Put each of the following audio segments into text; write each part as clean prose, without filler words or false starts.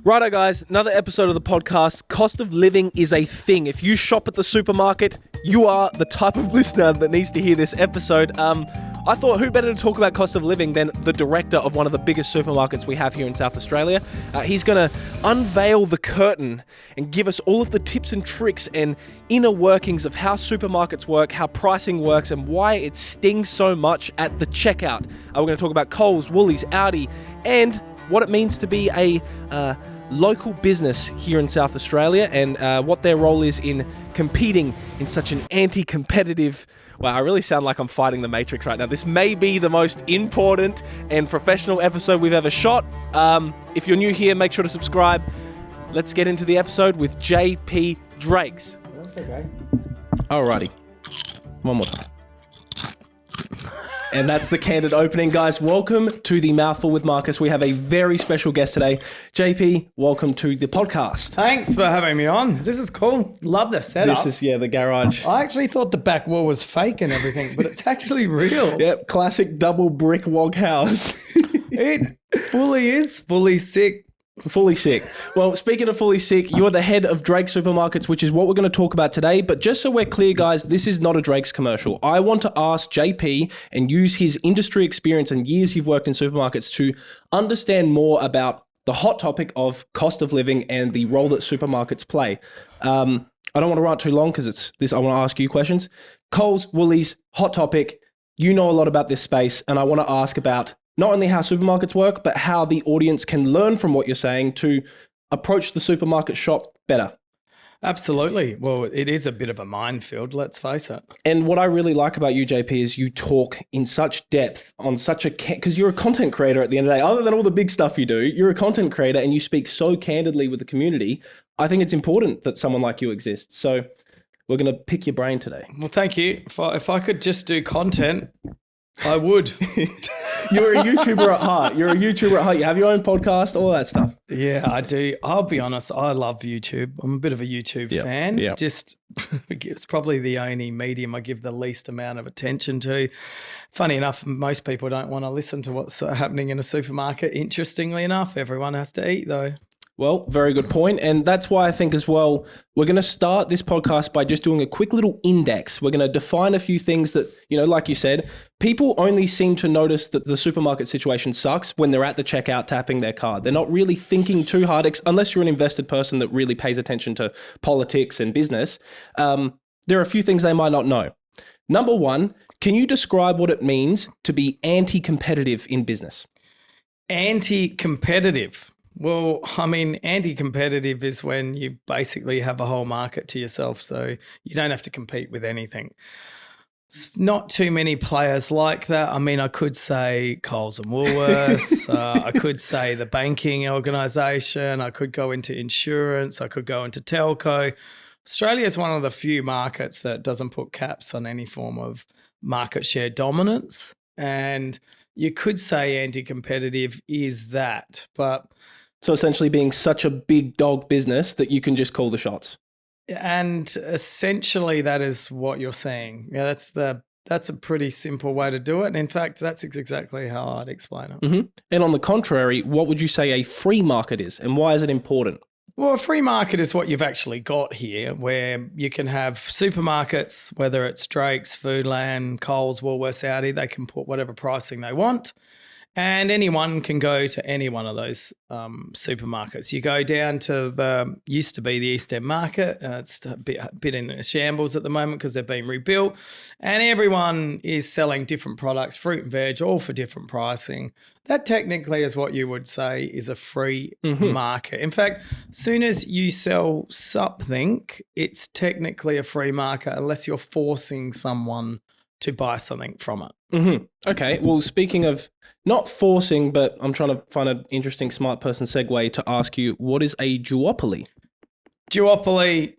Righto, guys, another episode of the podcast. Cost of living is a thing. If you shop at the supermarket, you are the type of listener that needs to hear this episode. I thought, who better to talk about cost of living than the director of one of the biggest supermarkets we have here in South Australia. He's going to unveil the curtain and give us all of the tips and tricks and inner workings of how supermarkets work, how pricing works, and why it stings so much at the checkout. We're going to talk about Coles, Woolies, Aldi, and what it means to be a local business here in South Australia and what their role is in competing in such an anti-competitive... Wow, I really sound like I'm fighting the Matrix right now. This may be the most important and professional episode we've ever shot. If you're new here, make sure to subscribe. Let's get into the episode with JP Drakes. That's okay. Alrighty. One more time. And that's the candid opening, guys. Welcome to the Mouthful with Marcus. We have a very special guest today. JP, welcome to the podcast. Thanks for having me on. This is cool. Love the setup. This is, the garage. I actually thought the back wall was fake and everything, but it's actually real. Yep, classic double brick wog house. It fully is fully sick. Fully sick. Well, speaking of fully sick, you're the head of Drake's Supermarkets, which is what we're going to talk about today. But just so we're clear, guys, this is not a Drake's commercial. I want to ask JP and use his industry experience and years you've worked in supermarkets to understand more about the hot topic of cost of living and the role that supermarkets play. I don't want to write too long because it's this. I want to ask you questions. Coles, Woolies, hot topic. You know a lot about this space, and I want to ask about not only how supermarkets work, but how the audience can learn from what you're saying to approach the supermarket shop better. Absolutely. Well, it is a bit of a minefield, let's face it. And what I really like about you, JP, is you talk in such depth on such a... Because you're a content creator at the end of the day. Other than all the big stuff you do, you're a content creator and you speak so candidly with the community. I think it's important that someone like you exists. So we're going to pick your brain today. Well, thank you. If I could just do content, I would. You're a YouTuber at heart. You have your own podcast, all that stuff. Yeah, I do. I'll be honest. I love YouTube. I'm a bit of a YouTube fan. Yep. Just, it's probably the only medium I give the least amount of attention to. Funny enough, most people don't want to listen to what's happening in a supermarket. Interestingly enough, everyone has to eat though. Well, very good point. And that's why I think as well, we're going to start this podcast by just doing a quick little index. We're going to define a few things that, like you said, people only seem to notice that the supermarket situation sucks when they're at the checkout tapping their card. They're not really thinking too hard, unless you're an invested person that really pays attention to politics and business. There are a few things they might not know. Number one, can you describe what it means to be anti-competitive in business? Anti-competitive. Well, I mean, anti-competitive is when you basically have a whole market to yourself, so you don't have to compete with anything. It's not too many players like that. I mean, I could say Coles and Woolworths. I could say the banking organisation. I could go into insurance. I could go into telco. Australia is one of the few markets that doesn't put caps on any form of market share dominance, and you could say anti-competitive is that, but... So essentially being such a big dog business that you can just call the shots. And essentially that is what you're saying. Yeah, that's a pretty simple way to do it. And in fact, that's exactly how I'd explain it. Mm-hmm. And on the contrary, what would you say a free market is and why is it important? Well, a free market is what you've actually got here, where you can have supermarkets, whether it's Drake's, Foodland, Coles, Woolworths, Aldi, they can put whatever pricing they want. And anyone can go to any one of those supermarkets. You go down to used to be the East End Market. It's a bit in a shambles at the moment because they're being rebuilt. And everyone is selling different products, fruit and veg, all for different pricing. That technically is what you would say is a free market. In fact, as soon as you sell something, it's technically a free market unless you're forcing someone to buy something from it. Mm-hmm. Okay. Well, speaking of not forcing, but I'm trying to find an interesting smart person segue to ask you, what is a duopoly? Duopoly,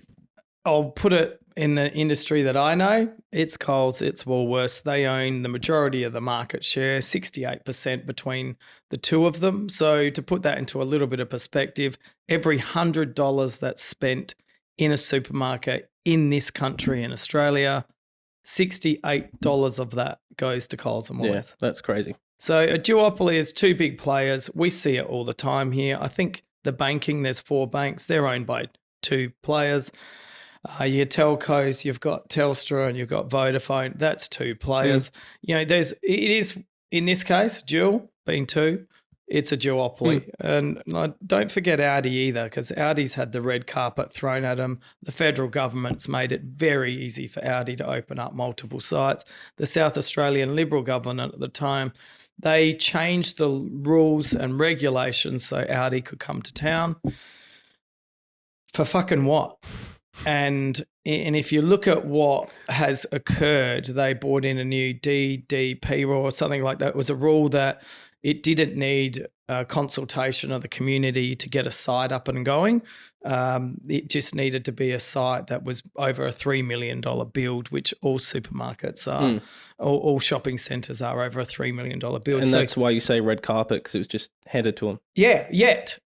I'll put it in the industry that I know. It's Coles, it's Woolworths. They own the majority of the market share, 68% between the two of them. So to put that into a little bit of perspective, every $100 that's spent in a supermarket in this country, in Australia, $68 of that goes to Coles and Woolworths. Yeah, that's crazy. So a duopoly is two big players. We see it all the time here. I think the banking, there's 4 banks. They're owned by 2 players. Your telcos, you've got Telstra and you've got Vodafone. That's 2 players. It is, in this case, dual being 2. It's a duopoly. And don't forget Aldi either, because Aldi's had the red carpet thrown at them. The federal government's made it very easy for Aldi to open up multiple sites. The South Australian Liberal government at the time, they changed the rules and regulations so Aldi could come to town. For fucking what? And if you look at what has occurred, they brought in a new DDP rule or something like that. It was a rule that it didn't need consultation of the community to get a site up and going. It just needed to be a site that was over a $3 million build, which all supermarkets are, all shopping centres are over a $3 million build. And so, that's why you say red carpet, because it was just headed to them. Yeah, yet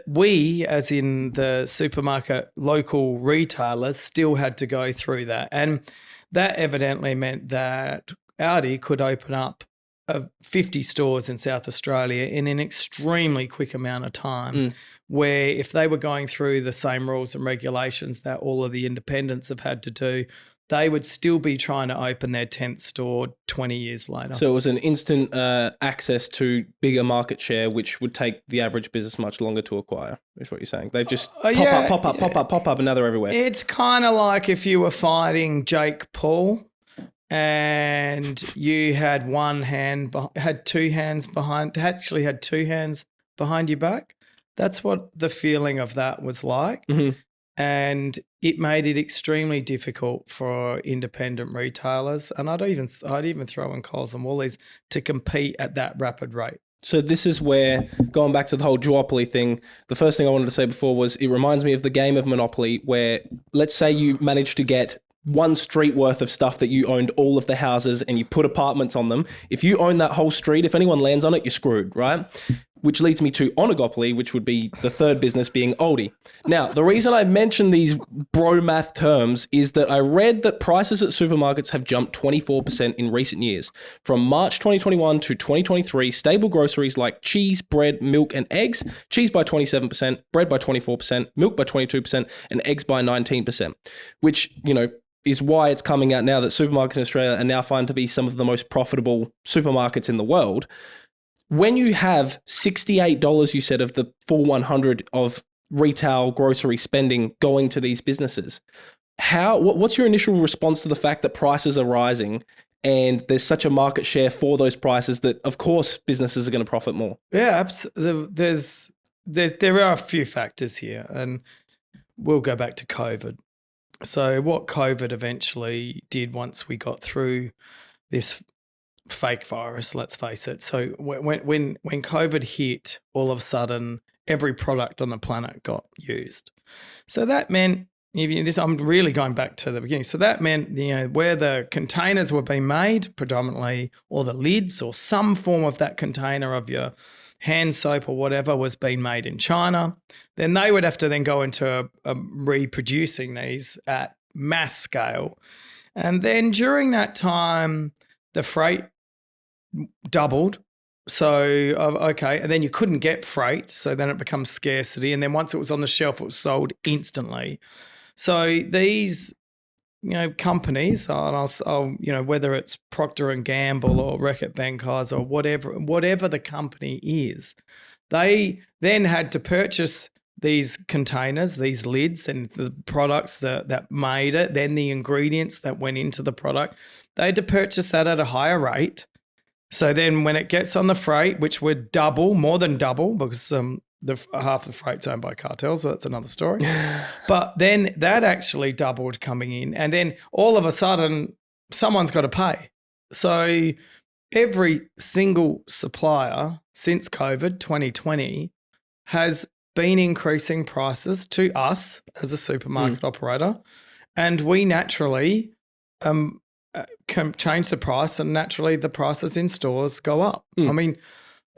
we, as in the supermarket local retailers, still had to go through that. And that evidently meant that Aldi could open up 50 stores in South Australia in an extremely quick amount of time, where if they were going through the same rules and regulations that all of the independents have had to do, they would still be trying to open their 10th store 20 years later. So it was an instant access to bigger market share, which would take the average business much longer to acquire, is what you're saying. They've just pop up, and now they're everywhere. It's kind of like if you were fighting Jake Paul and you had had 2 hands behind your back. That's what the feeling of that was like. And it made it extremely difficult for independent retailers, and I'd even throw in Coles and Woolies, to compete at that rapid rate. So this is where, going back to the whole duopoly thing, the first thing I wanted to say before was it reminds me of the game of Monopoly, where let's say you managed to get 1 street worth of stuff that you owned all of the houses and you put apartments on them. If you own that whole street, if anyone lands on it, you're screwed, right? Which leads me to oligopoly, which would be the third business being Aldi. Now, the reason I mention these bro math terms is that I read that prices at supermarkets have jumped 24% in recent years. From March 2021 to 2023, staple groceries like cheese, bread, milk, and eggs, cheese by 27%, bread by 24%, milk by 22%, and eggs by 19%, which, is why it's coming out now that supermarkets in Australia are now found to be some of the most profitable supermarkets in the world. When you have $68, you said, of the full 100 of retail grocery spending going to these businesses, what's your initial response to the fact that prices are rising and there's such a market share for those prices that, of course, businesses are going to profit more? Yeah, there are a few factors here, and we'll go back to COVID. So what COVID eventually did once we got through this fake virus, let's face it. So when COVID hit, all of a sudden every product on the planet got used. So that meant, I'm really going back to the beginning. So that meant, where the containers were being made predominantly, or the lids or some form of that container of your hand soap or whatever was being made in China, then they would have to then go into reproducing these at mass scale. And then during that time, the freight doubled. So, okay, and then you couldn't get freight, so then it becomes scarcity. And then once it was on the shelf, it was sold instantly. So these, companies, whether it's Procter and Gamble or Reckitt Benckiser or whatever the company is, they then had to purchase these containers, these lids, and the products that made it, then the ingredients that went into the product. They had to purchase that at a higher rate. So then when it gets on the freight, which would more than double, because half the freight's owned by cartels, so that's another story. But then that actually doubled coming in. And then all of a sudden, someone's got to pay. So every single supplier since COVID 2020 has been increasing prices to us as a supermarket operator. And we naturally can change the price, and naturally the prices in stores go up. I mean,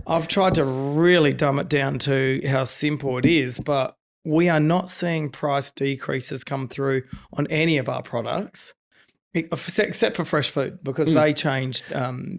I've tried to really dumb it down to how simple it is, but we are not seeing price decreases come through on any of our products. except for fresh food because they changed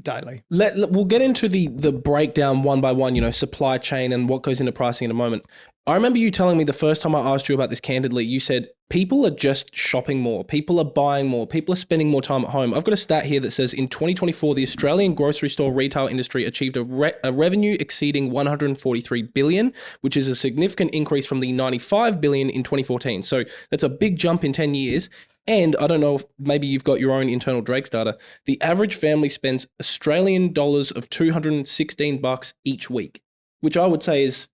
daily. We'll get into the breakdown one by one, supply chain and what goes into pricing in a moment. I remember you telling me the first time I asked you about this candidly, you said people are just shopping more. People are buying more. People are spending more time at home. I've got a stat here that says in 2024, the Australian grocery store retail industry achieved a revenue exceeding 143 billion, which is a significant increase from the 95 billion in 2014. So that's a big jump in 10 years. And I don't know if maybe you've got your own internal Drake's data. The average family spends Australian dollars of $216 each week, which I would say is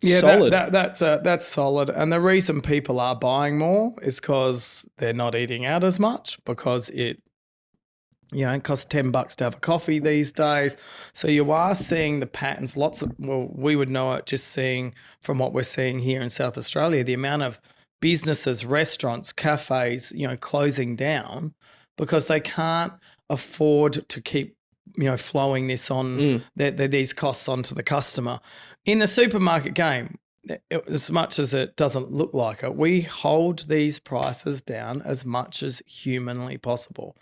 solid. That's solid. And the reason people are buying more is because they're not eating out as much because it costs $10 to have a coffee these days. So you are seeing the patterns. We would know it just seeing from what we're seeing here in South Australia, the amount of businesses, restaurants, cafes, closing down because they can't afford to keep, flowing this on these costs onto the customer. In the supermarket game, as much as it doesn't look like it, we hold these prices down as much as humanly possible.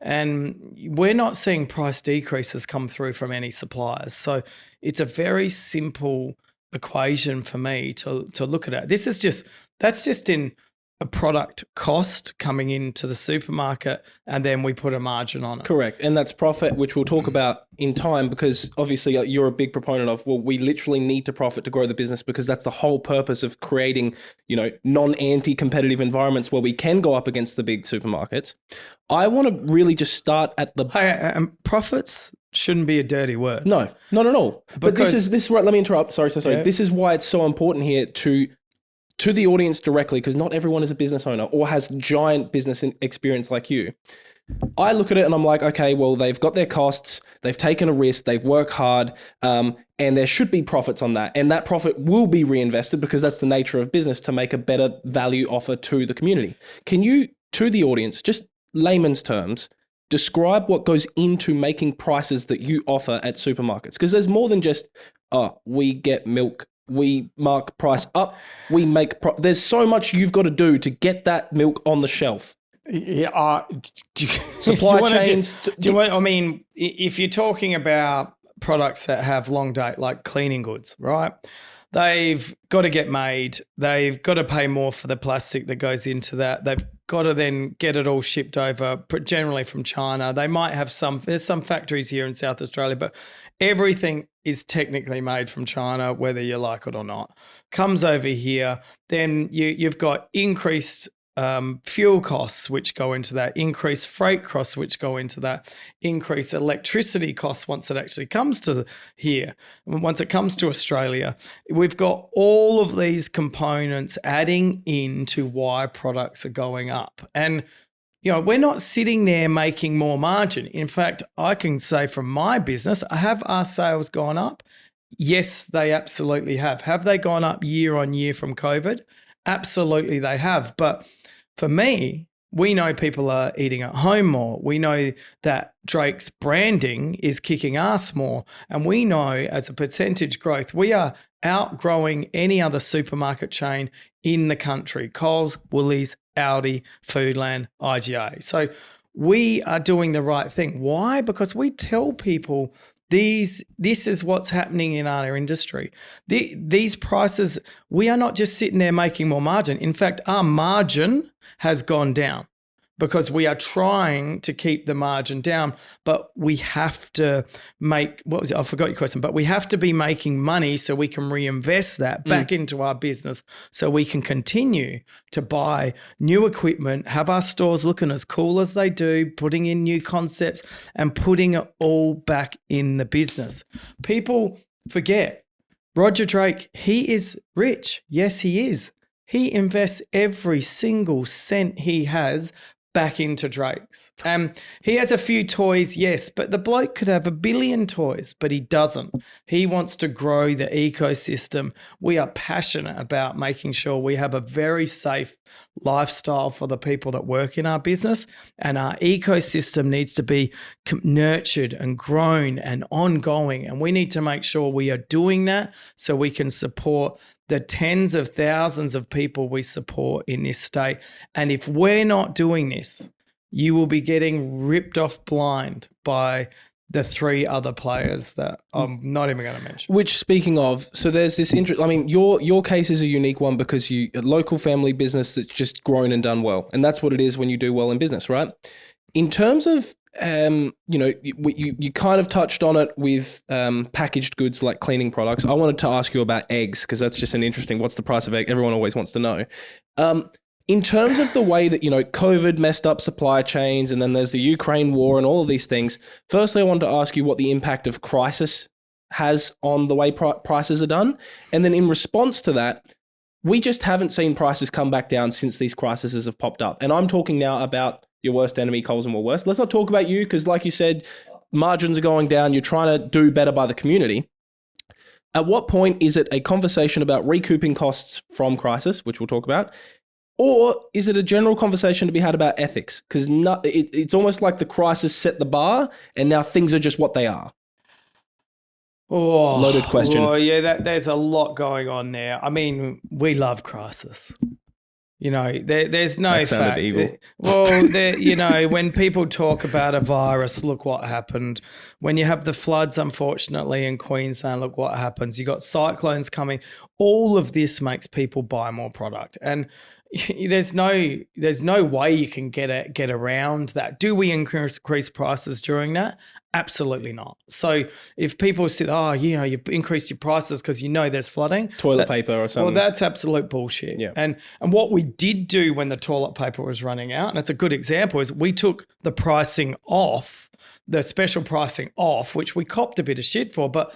And we're not seeing price decreases come through from any suppliers. So it's a very simple equation for me to look at it. That's just in a product cost coming into the supermarket and then we put a margin on it. Correct. And that's profit, which we'll talk about in time because obviously you're a big proponent of, we literally need to profit to grow the business because that's the whole purpose of creating, non-anti-competitive environments where we can go up against the big supermarkets. I want to really just start at the... profits shouldn't be a dirty word. No, not at all. But this is right. Let me interrupt. Sorry. Yeah. This is why it's so important here to the audience directly, because not everyone is a business owner or has giant business experience like you. I look at it and I'm like, okay, well, they've got their costs, they've taken a risk, they've worked hard, and there should be profits on that. And that profit will be reinvested because that's the nature of business, to make a better value offer to the community. Can you, to the audience, just layman's terms, describe what goes into making prices that you offer at supermarkets? Because there's more than just, we get milk, we mark price up, we make there's so much you've got to do to get that milk on the shelf. Yeah, supply chains. If you're talking about products that have long date, like cleaning goods, right? They've got to get made. They've got to pay more for the plastic that goes into that. They've got to then get it all shipped over, generally from China. They might have there's some factories here in South Australia, but everything is technically made from China, whether you like it or not. Comes over here, then you've got increased fuel costs, which go into that, increased freight costs, which go into that, increased electricity costs once it actually comes to here. Once it comes to Australia, we've got all of these components adding into why products are going up. And we're not sitting there making more margin. In fact, I can say from my business, have our sales gone up? Yes, they absolutely have. Have they gone up year on year from COVID? Absolutely they have. But for me, we know people are eating at home more. We know that Drake's branding is kicking ass more. And we know as a percentage growth, we are outgrowing any other supermarket chain in the country. Coles, Woolies, Aldi, Foodland, IGA. So we are doing the right thing. Why? Because we tell people this is what's happening in our industry. These prices, we are not just sitting there making more margin. In fact, our margin has gone down because we are trying to keep the margin down, but we have to make, I forgot your question, but we have to be making money so we can reinvest that back into our business so we can continue to buy new equipment, have our stores looking as cool as they do, putting in new concepts and putting it all back in the business. People forget, Roger Drake, he is rich. Yes, he is. He invests every single cent he has back into Drake's. He has a few toys, yes, but the bloke could have 1 billion toys, but he doesn't. He wants to grow the ecosystem. We are passionate about making sure we have a very safe lifestyle for the people that work in our business, and our ecosystem needs to be nurtured and grown and ongoing, and we need to make sure we are doing that so we can support the tens of thousands of people we support in this state. And if we're not doing this, you will be getting ripped off blind by the 3 other players that I'm not even going to mention. Which, speaking of, so there's this interest. I mean, your case is a unique one because you a local family business that's just grown and done well, and that's what it is when you do well in business, right? In terms of, you kind of touched on it with packaged goods like cleaning products. I wanted to ask you about eggs because that's just an interesting. What's the price of egg? Everyone always wants to know. In terms of the way that, COVID messed up supply chains and then there's the Ukraine war and all of these things, firstly, I wanted to ask you what the impact of crisis has on the way prices are done. And then in response to that, we just haven't seen prices come back down since these crises have popped up. And I'm talking now about your worst enemy, Coles and Woolworths. Let's not talk about you because, like you said, margins are going down. You're trying to do better by the community. At what point is it a conversation about recouping costs from crisis, which we'll talk about, or is it a general conversation to be had about ethics? Because it's almost like the crisis set the bar and now things are just what they are. Oh, loaded question. Oh, yeah, there's a lot going on there. I mean, we love crisis. There's no that sounded fact. evil. Well, when people talk about a virus, look what happened. When you have the floods, unfortunately, in Queensland, look what happens. You got cyclones coming. All of this makes people buy more product, and there's no way you can get around that. Do we increase prices during that? Absolutely not. So if people said, you've increased your prices because there's flooding. Toilet paper or something. Well, that's absolute bullshit. Yeah. And what we did do when the toilet paper was running out, and it's a good example, is we took the pricing off, the special pricing off, which we copped a bit of shit for, but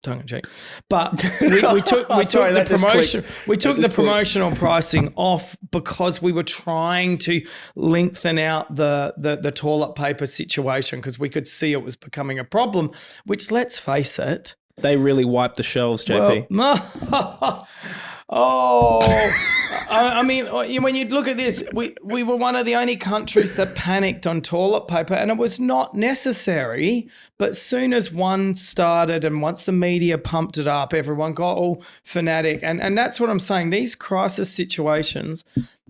tongue in cheek. But we took the promotional pricing off because we were trying to lengthen out the toilet paper situation because we could see it was becoming a problem, which, let's face it, they really wiped the shelves, JP. I mean, when you look at this, we were one of the only countries that panicked on toilet paper, and it was not necessary. But soon as one started and once the media pumped it up, everyone got all fanatic. And that's what I'm saying. These crisis situations,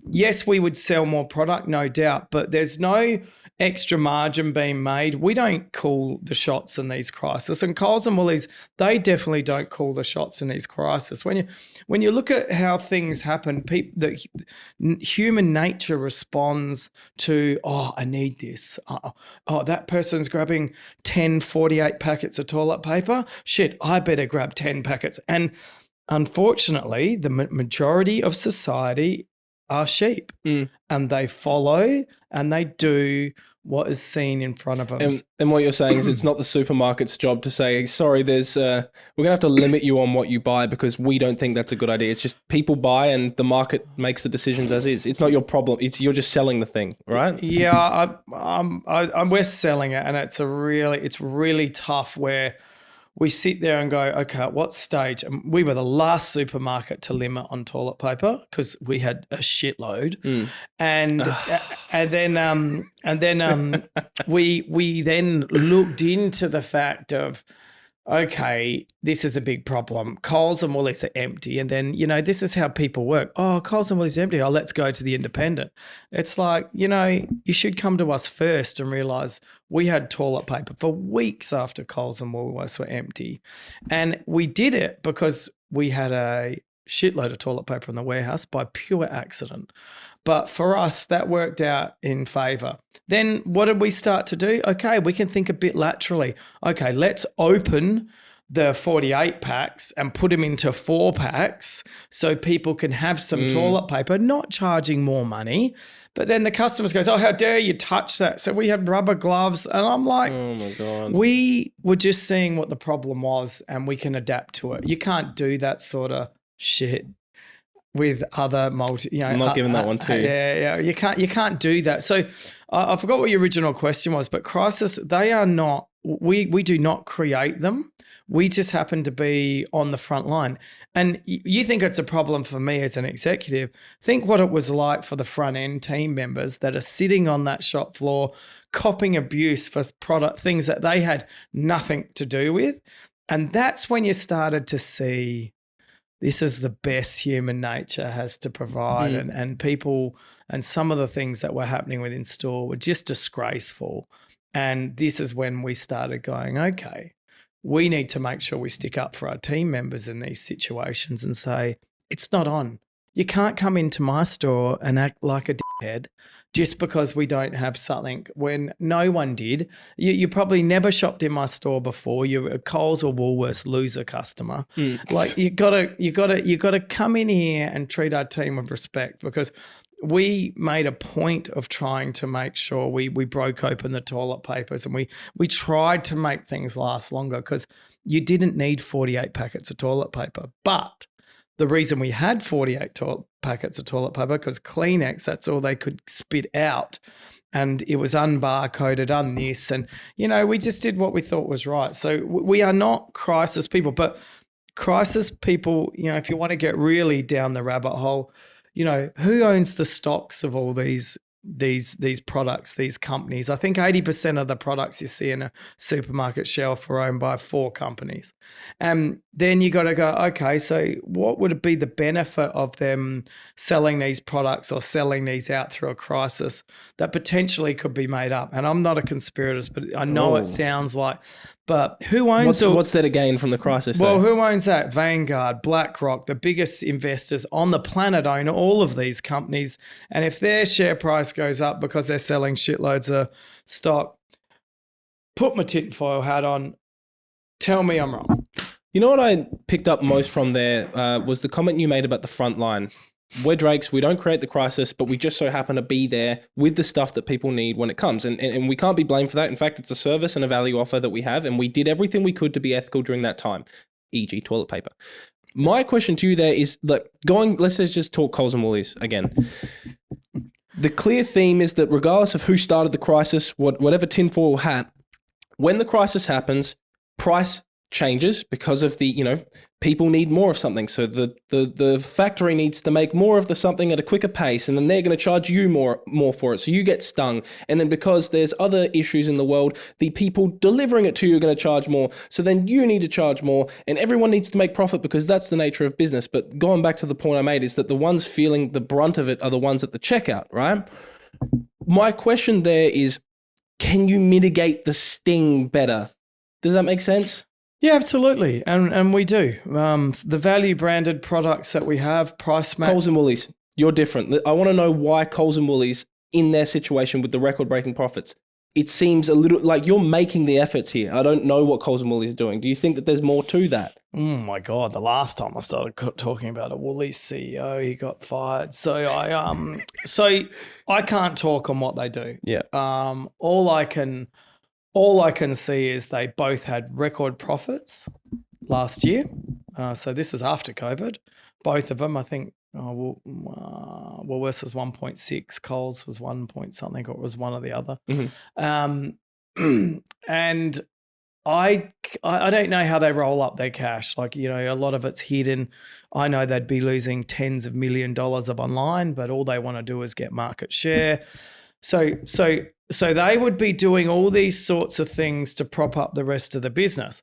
yes, we would sell more product, no doubt, but there's no extra margin being made. We don't call the shots in these crises. And Coles and Woolies, they definitely don't call the shots in these crises. When you look at how things happen, human nature responds to, I need this. That person's grabbing 10 48 packets of toilet paper. Shit, I better grab 10 packets. And unfortunately, the majority of society are sheep and they follow and they do what is seen in front of them. And what you're saying is it's not the supermarket's job to say, sorry, we're going to have to limit you on what you buy because we don't think that's a good idea. It's just people buy and the market makes the decisions as is. It's not your problem. You're just selling the thing, right? Yeah, we're selling it, and it's really tough where we sit there and go, okay, at what stage? And we were the last supermarket to limit on toilet paper because we had a shitload, and then we then looked into the fact of, okay, this is a big problem. Coles and Woolies are empty, and then this is how people work. Oh, Coles and Woolies are empty. Oh, let's go to the independent. It's like you should come to us first and realise we had toilet paper for weeks after Coles and Woolworths were empty, and we did it because we had a shitload of toilet paper in the warehouse by pure accident. But for us, that worked out in favour. Then what did we start to do? Okay, we can think a bit laterally. Okay, let's open the 48 packs and put them into 4 packs so people can have some toilet paper, not charging more money. But then the customers goes, how dare you touch that? So we had rubber gloves, and I'm like, oh my God. We were just seeing what the problem was and we can adapt to it. You can't do that sort of shit with other I'm not giving that one too. Yeah. You can't do that. So I forgot what your original question was, but crisis, they are not, we do not create them. We just happen to be on the front line. And you think it's a problem for me as an executive. Think what it was like for the front end team members that are sitting on that shop floor, copping abuse for product things that they had nothing to do with. And that's when you started to see this is the best human nature has to provide. And people, and some of the things that were happening within store were just disgraceful. And this is when we started going, okay, we need to make sure we stick up for our team members in these situations and say, it's not on. You can't come into my store and act like a dickhead just because we don't have something when no one did. You probably never shopped in my store before. You're a Coles or Woolworths loser customer. Like you gotta come in here and treat our team with respect, because we made a point of trying to make sure we broke open the toilet papers, and we tried to make things last longer, because you didn't need 48 packets of toilet paper. But the reason we had 48 packets of toilet paper, because Kleenex, that's all they could spit out. And it was unbarcoded, this. And, we just did what we thought was right. So we are not crisis people. But crisis people, if you want to get really down the rabbit hole, who owns the stocks of all these products, these companies? I think 80% of the products you see in a supermarket shelf are owned by 4 companies. And then you got to go, okay, so what would be the benefit of them selling these products or selling these out through a crisis that potentially could be made up? And I'm not a conspirator, but I know it sounds like, but who owns what's there to gain from the crisis? Well, who owns that? Vanguard, BlackRock, the biggest investors on the planet own all of these companies. And if their share price goes up because they're selling shitloads of stock, put my tinfoil hat on, tell me I'm wrong. You know what I picked up most from there was the comment you made about the front line. We're Drakes, we don't create the crisis, but we just so happen to be there with the stuff that people need when it comes. And we can't be blamed for that. In fact, it's a service and a value offer that we have, and we did everything we could to be ethical during that time, e.g. toilet paper. My question to you there is, let's just talk Coles and Woolies again. The clear theme is that regardless of who started the crisis, whatever tinfoil hat, when the crisis happens, price changes because of the, people need more of something. So the factory needs to make more of the something at a quicker pace, and then they're going to charge you more for it. So you get stung. And then because there's other issues in the world, the people delivering it to you are going to charge more. So then you need to charge more, and everyone needs to make profit because that's the nature of business. But going back to the point I made is that the ones feeling the brunt of it are the ones at the checkout, right? My question there is, can you mitigate the sting better? Does that make sense? Yeah, absolutely. And we do. The value branded products that we have, price match. Coles and Woolies, you're different. I want to know why Coles and Woolies, in their situation with the record-breaking profits, it seems a little like you're making the efforts here. I don't know what Coles and Woolies are doing. Do you think that there's more to that? Oh my God, the last time I started talking about a Woolies CEO, he got fired. So I can't talk on what they do. Yeah. All I can see is they both had record profits last year. So this is after COVID. Both of them, I think, Woolworths was 1.6, Coles was 1 point something, or it was one or the other. And I don't know how they roll up their cash. A lot of it's hidden. I know they'd be losing tens of $1 million of online, but all they want to do is get market share. So they would be doing all these sorts of things to prop up the rest of the business.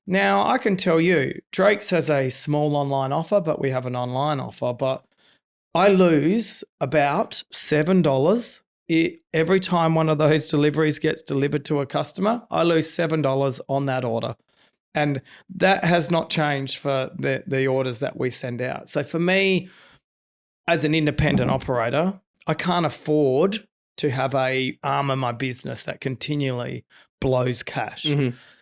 Now, I can tell you, Drake's has a small online offer, but we have an online offer. But I lose about $7 every time one of those deliveries gets delivered to a customer. I lose $7 on that order. And that has not changed for the orders that we send out. So for me, as an independent operator, I can't afford to have a arm of my business that continually blows cash.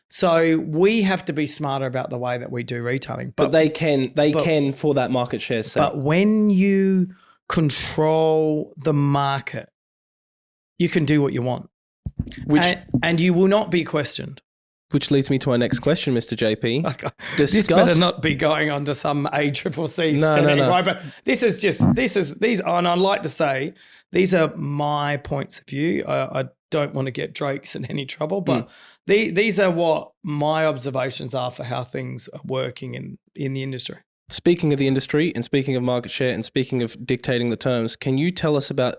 So we have to be smarter about the way that we do retailing. But they can for that market share sake. But when you control the market, you can do what you want. And you will not be questioned. Which leads me to our next question, Mr. JP. This better not be going on to some ACCC setting, right? But these, and I'd like to say, these are my points of view. I don't want to get Drake's in any trouble, but these are what my observations are for how things are working in the industry. Speaking of the industry and speaking of market share and speaking of dictating the terms, can you tell us about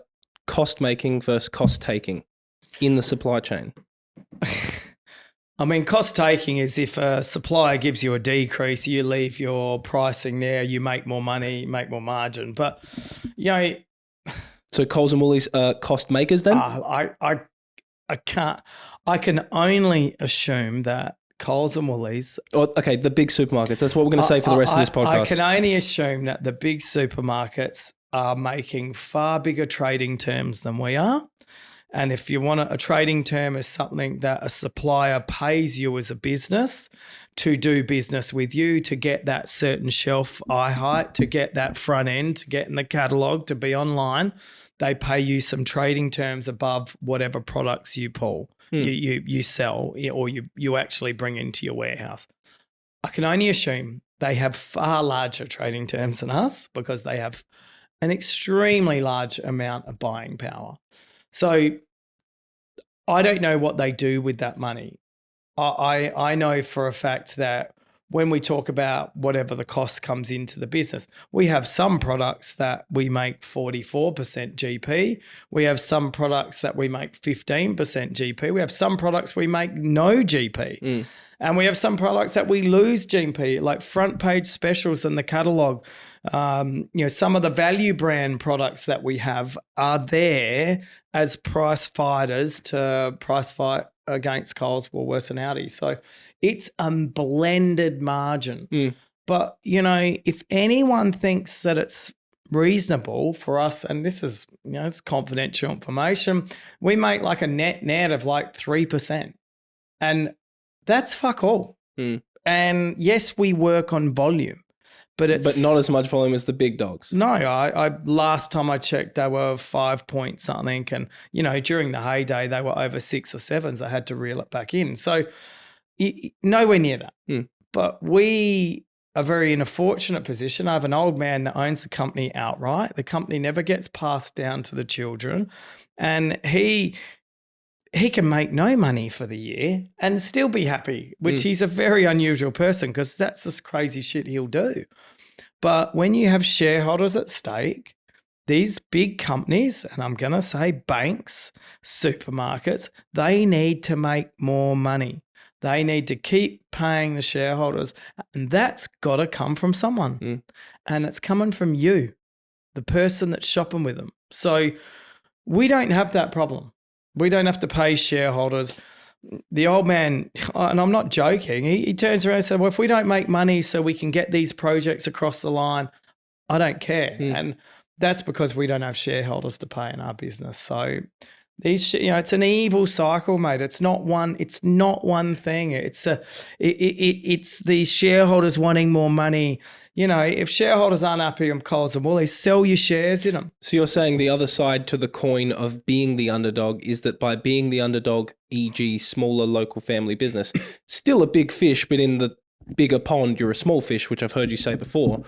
cost making versus cost taking in the supply chain? I mean, cost taking is if a supplier gives you a decrease, you leave your pricing there, you make more money, make more margin. But, you know, So Coles and Woolies are cost makers then? I can't. I can only assume that Coles and Woolies. Oh, okay, the big supermarkets. That's what we're going to say for the rest of this podcast. I can only assume that the big supermarkets are making far bigger trading terms than we are. And if you want a trading term is something that a supplier pays you as a business to do business with you, to get that certain shelf eye height, to get that front end, to get in the catalogue, to be online, they pay you some trading terms above whatever products you pull, you sell, or you actually bring into your warehouse. I can only assume they have far larger trading terms than us because they have an extremely large amount of buying power. So I don't know what they do with that money. I know for a fact that when we talk about whatever the cost comes into the business, we have some products that we make 44% GP. We have some products that we make 15% GP. We have some products we make no GP. And we have some products that we lose GP, like front page specials in the catalogue. Some of the value brand products that we have are there as price fighters to price fight against Coles, Woolworths and Aldi. So it's a blended margin. But, if anyone thinks that it's reasonable for us, and this is, it's confidential information, we make like a net of like 3%. And that's fuck all. And yes, we work on volume. But not as much volume as the big dogs. No, I last time I checked, they were 5 point something, and during the heyday they were over 6 or 7s. I had to reel it back in. So nowhere near that. But we are very in a fortunate position. I have an old man that owns the company outright. The company never gets passed down to the children, and he can make no money for the year and still be happy, which he's a very unusual person because that's this crazy shit he'll do. But when you have shareholders at stake, these big companies, and I'm going to say banks, supermarkets, they need to make more money. They need to keep paying the shareholders, and that's got to come from someone. And it's coming from you, the person that's shopping with them. So we don't have that problem. We don't have to pay shareholders. The old man, and I'm not joking, he turns around and said, well, if we don't make money so we can get these projects across the line, I don't care. And that's because we don't have shareholders to pay in our business. So these, it's an evil cycle, mate. It's not one thing. It's these shareholders wanting more money. If shareholders aren't happy on Coles and Woolies, sell your shares in them. So you're saying the other side to the coin of being the underdog is that by being the underdog, e.g. smaller local family business, still a big fish, but in the bigger pond, you're a small fish, which I've heard you say before.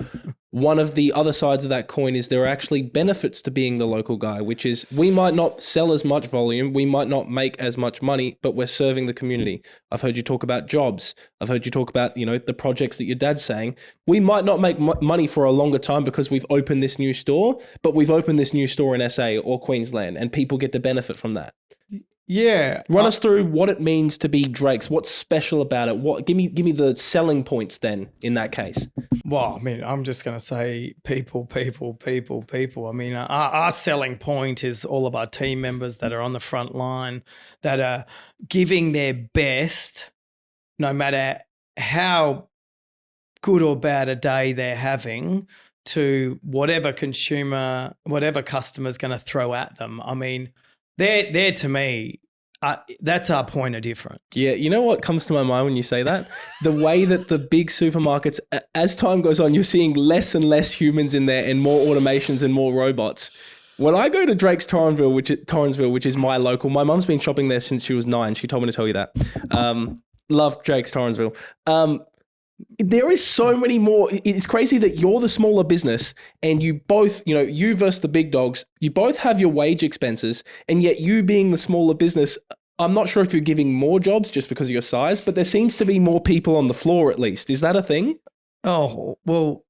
One of the other sides of that coin is there are actually benefits to being the local guy, which is we might not sell as much volume, we might not make as much money, but we're serving the community. I've heard you talk about jobs. I've heard you talk about, the projects that your dad's saying. We might not make money for a longer time because we've opened this new store, but we've opened this new store in SA or Queensland and people get the benefit from that. Yeah. Run us through what it means to be Drake's. What's special about it? Give me the selling points then in that case. Well, I mean, I'm just going to say people. I mean, our selling point is all of our team members that are on the front line, that are giving their best, no matter how good or bad a day they're having, to whatever customer's going to throw at them. I mean, they're to me, that's our point of difference. Yeah, you know what comes to my mind when you say that? The way that the big supermarkets, as time goes on, you're seeing less and less humans in there and more automations and more robots. When I go to Drake's Torrensville, which is my local, my mum's been shopping there since she was 9. She told me to tell you that. Love Drake's Torrensville. There is so many more. It's crazy that you're the smaller business and you both, you versus the big dogs, you both have your wage expenses, and yet you being the smaller business, I'm not sure if you're giving more jobs just because of your size, but there seems to be more people on the floor at least. Is that a thing? Oh, well,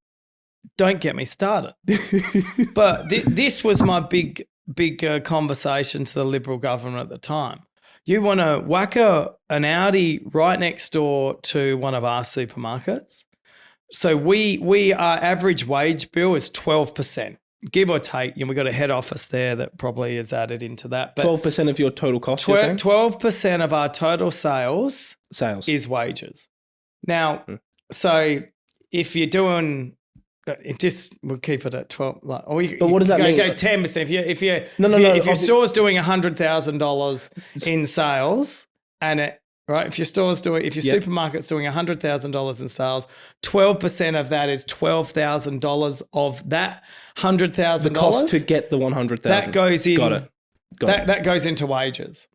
don't get me started. But this was my big conversation to the Liberal government at the time. You want to whack an Aldi right next door to one of our supermarkets. So our average wage bill is 12%, give or take. We've got a head office there that probably is added into that. But 12% of your total cost, 12% of our total sales is wages. Now, so if you're doing we'll keep it at 12. But what does that mean? Go 10%. If your store's doing $100,000 in sales, if your supermarket's doing $100,000 in sales, 12% of that is $12,000 of that $100,000. The cost to get the $100,000. That goes in. Got it. That goes into wages.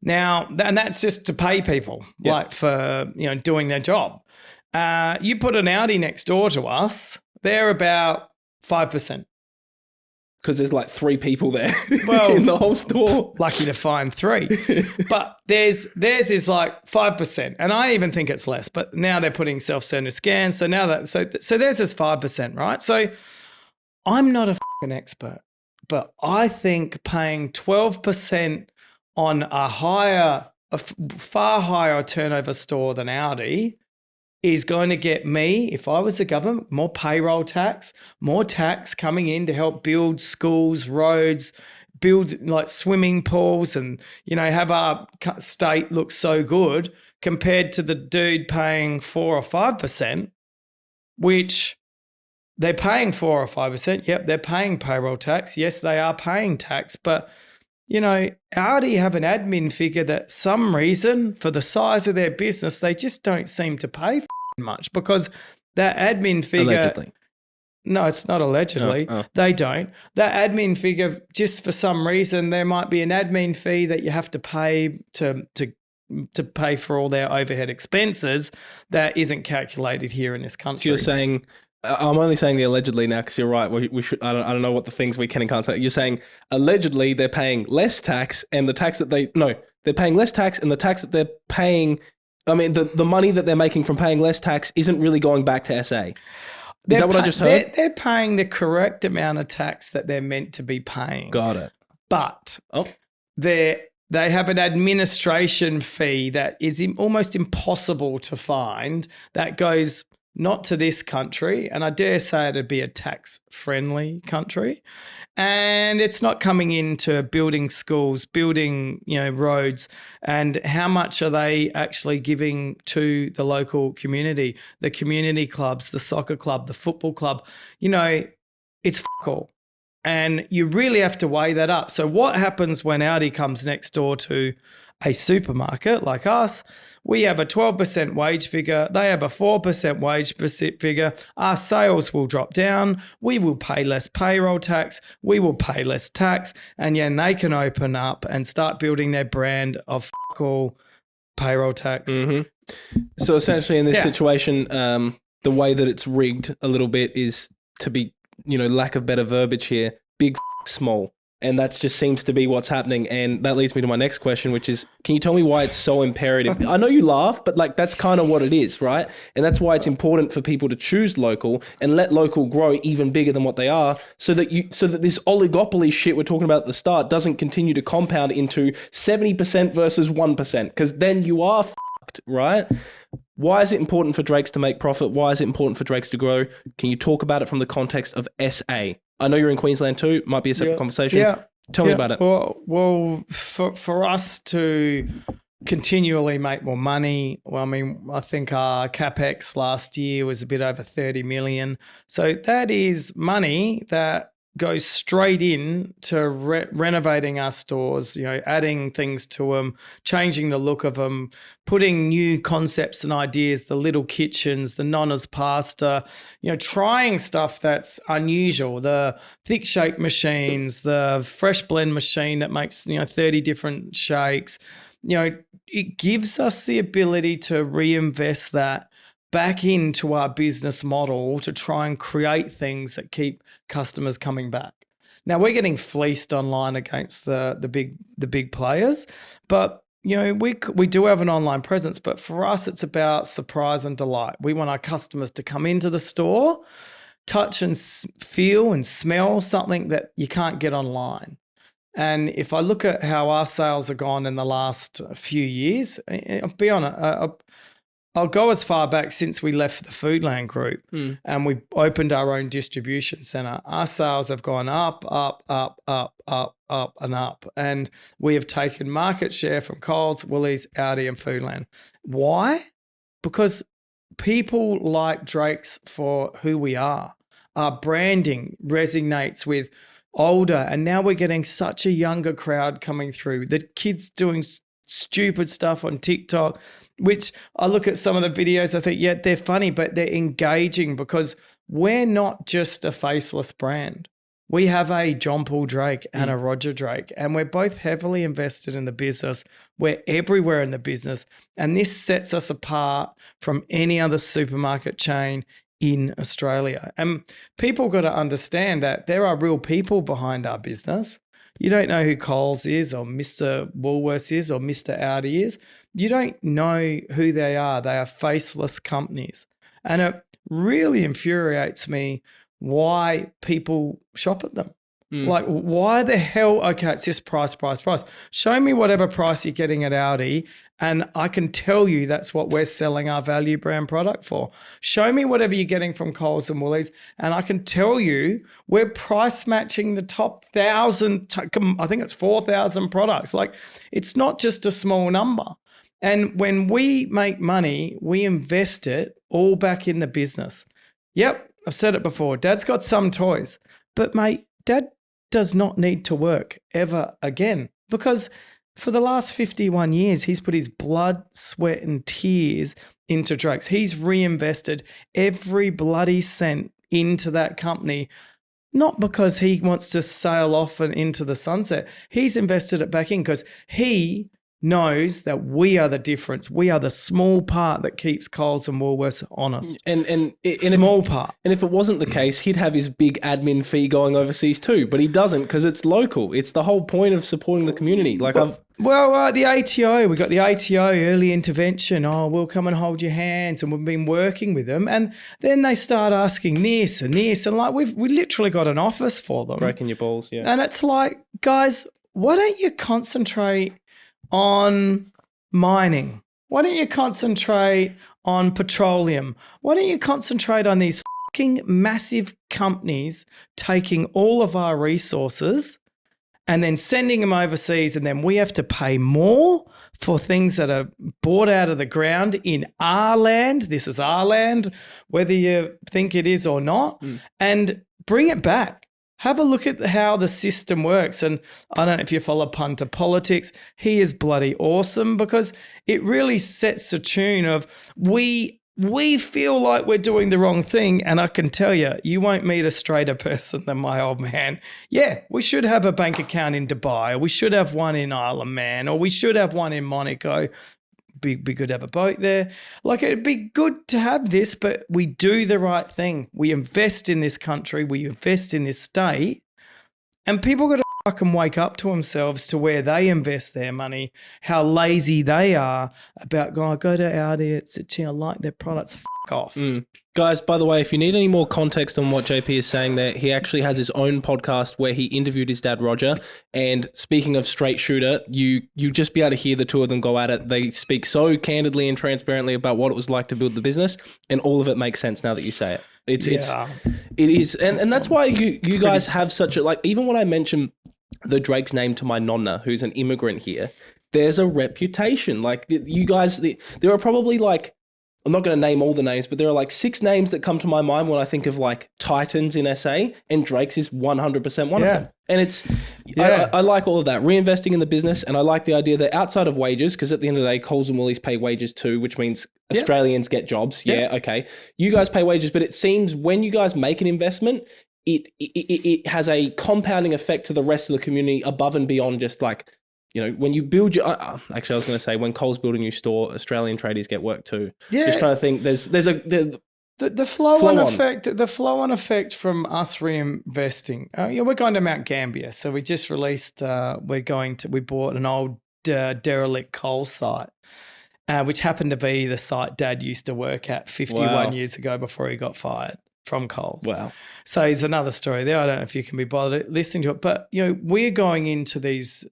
Now, and that's just to pay people for doing their job. You put an Aldi next door to us, they're about 5%. Because there's like 3 people there in the whole store. Lucky to find 3. But theirs is like 5%. And I even think it's less. But now they're putting self-centered scans. So now so theirs is 5%, right? So I'm not a fucking expert. But I think paying 12% on a far higher turnover store than Aldi is going to get me, if I was the government, more payroll tax, more tax coming in to help build schools, roads, build like swimming pools and, have our state look so good compared to the dude paying 4 or 5%, which they're paying 4 or 5%. Yep, they're paying payroll tax. Yes, they are paying tax, but Aldi have an admin figure that some reason for the size of their business, they just don't seem to pay much because that admin figure. Allegedly. No, it's not allegedly. They don't. That admin figure, just for some reason, there might be an admin fee that you have to pay to pay for all their overhead expenses that isn't calculated here in this country. So you're saying, I'm only saying the allegedly now because you're right. We should. I don't know what the things we can and can't say. You're saying allegedly they're paying less tax, and the tax that they're paying less tax, and the tax that they're paying. I mean, the money that they're making from paying less tax isn't really going back to SA. Is that what I just heard? They're paying the correct amount of tax that they're meant to be paying. Got it. But they have an administration fee that is almost impossible to find that goes not to this country, and I dare say it'd be a tax-friendly country, and it's not coming into building schools, building roads, and how much are they actually giving to the local community, the community clubs, the soccer club, the football club? It's fuck all. And you really have to weigh that up. So what happens when Aldi comes next door to a supermarket like us? We have a 12% wage figure. They have a 4% wage figure. Our sales will drop down. We will pay less payroll tax. We will pay less tax. And then they can open up and start building their brand of all payroll tax. Mm-hmm. So essentially in this situation, the way that it's rigged a little bit is to be, lack of better verbiage here, big small. And that just seems to be what's happening. And that leads me to my next question, which is, can you tell me why it's so imperative? I know you laugh, but that's kind of what it is, right? And that's why it's important for people to choose local and let local grow even bigger than what they are so that this oligopoly shit we're talking about at the start doesn't continue to compound into 70% versus 1%, because then you are fucked, right? Why is it important for Drakes to make profit? Why is it important for Drakes to grow? Can you talk about it from the context of SA? I know you're in Queensland too. Might be a separate conversation. Yeah. Tell me about it. Well, for us to continually make more money, I think our CapEx last year was a bit over 30 million. So that is money that goes straight in to renovating our stores, adding things to them, changing the look of them, putting new concepts and ideas, the little kitchens, the nonna's pasta, trying stuff that's unusual, the thick shake machines, the fresh blend machine that makes, 30 different shakes. It gives us the ability to reinvest that back into our business model to try and create things that keep customers coming back. Now we're getting fleeced online against the big players, but we do have an online presence. But for us, it's about surprise and delight. We want our customers to come into the store, touch and feel and smell something that you can't get online. And if I look at how our sales have gone in the last few years, I'll be honest, I'll go as far back since we left the Foodland Group and we opened our own distribution centre. Our sales have gone up, up, up, up, up, up and up. And we have taken market share from Coles, Woolies, Aldi and Foodland. Why? Because people like Drake's for who we are. Our branding resonates with older, and now we're getting such a younger crowd coming through. The kids doing stupid stuff on TikTok, which I look at some of the videos, I think, yeah, they're funny, but they're engaging because we're not just a faceless brand. We have a John Paul Drake and a Roger Drake, and we're both heavily invested in the business. We're everywhere in the business, and this sets us apart from any other supermarket chain in Australia. And people got to understand that there are real people behind our business. You don't know who Coles is or Mr. Woolworths is or Mr. Aldi is. You don't know who they are. They are faceless companies. And it really infuriates me why people shop at them. Like, why the hell? Okay, it's just price. Show me whatever price you're getting at Aldi, and I can tell you that's what we're selling our value brand product for. Show me whatever you're getting from Coles and Woolies, and I can tell you we're price matching the top 1,000, I think it's 4,000 products. Like, it's not just a small number. And when we make money, we invest it all back in the business. Yep, I've said it before. Dad's got some toys, but mate, Dad does not need to work ever again, because for the last 51 years, he's put his blood, sweat and tears into Drake's. He's reinvested every bloody cent into that company, not because he wants to sail off and into the sunset. He's invested it back in because he knows that we are the difference. We are the small part that keeps Coles and Woolworths honest. And small part. And if it wasn't the case, he'd have his big admin fee going overseas too, but he doesn't because it's local. It's the whole point of supporting the community. Like the ATO, we got the ATO, early intervention. Oh, we'll come and hold your hands, and we've been working with them. And then they start asking this and this, and like we literally got an office for them. Breaking your balls, yeah. And it's like, guys, why don't you concentrate on mining? Why don't you concentrate on petroleum? Why don't you concentrate on these fucking massive companies taking all of our resources and then sending them overseas, and then we have to pay more for things that are bought out of the ground in our land. This is our land, whether you think it is or not, and bring it back. Have a look at how the system works. And I don't know if you follow punter politics. He is bloody awesome because it really sets a tune of we feel like we're doing the wrong thing. And I can tell you, you won't meet a straighter person than my old man. Yeah, we should have a bank account in Dubai, or we should have one in Isle of Man, or we should have one in Monaco. Be good to have a boat there. Like, it'd be good to have this, but we do the right thing. We invest in this country. We invest in this state. And people got to fucking wake up to themselves to where they invest their money, how lazy they are about going, go to Aldi, I like their products, fuck off. Guys, by the way, if you need any more context on what JP is saying there, he actually has his own podcast where he interviewed his dad, Roger. And speaking of straight shooter, you just be able to hear the two of them go at it. They speak so candidly and transparently about what it was like to build the business, and all of it makes sense now that you say it. It is. And that's why you guys have such a, like, even when I mention the Drake's name to my nonna, who's an immigrant here, there's a reputation. Like, you guys, there are probably like, I'm not going to name all the names, but there are like 6 names that come to my mind when I think of like titans in SA, and Drake's is 100% one of them. And it's, I like all of that, reinvesting in the business. And I like the idea that outside of wages, because at the end of the day, Coles and Woolies pay wages too, which means Australians get jobs. Yeah, okay. You guys pay wages, but it seems when you guys make an investment, it has a compounding effect to the rest of the community above and beyond just like, you know, when you build your, actually I was going to say when Coles build a new store, Australian tradies get work too. Yeah. Just trying to think, there's the flow-on effect, the flow-on effect from us reinvesting. We're going to Mount Gambier. So we just released, we bought an old derelict Coles site, which happened to be the site Dad used to work at 51 years ago before he got fired. from Coles. Wow. So it's another story there. I don't know if you can be bothered listening to it, but we're going into these.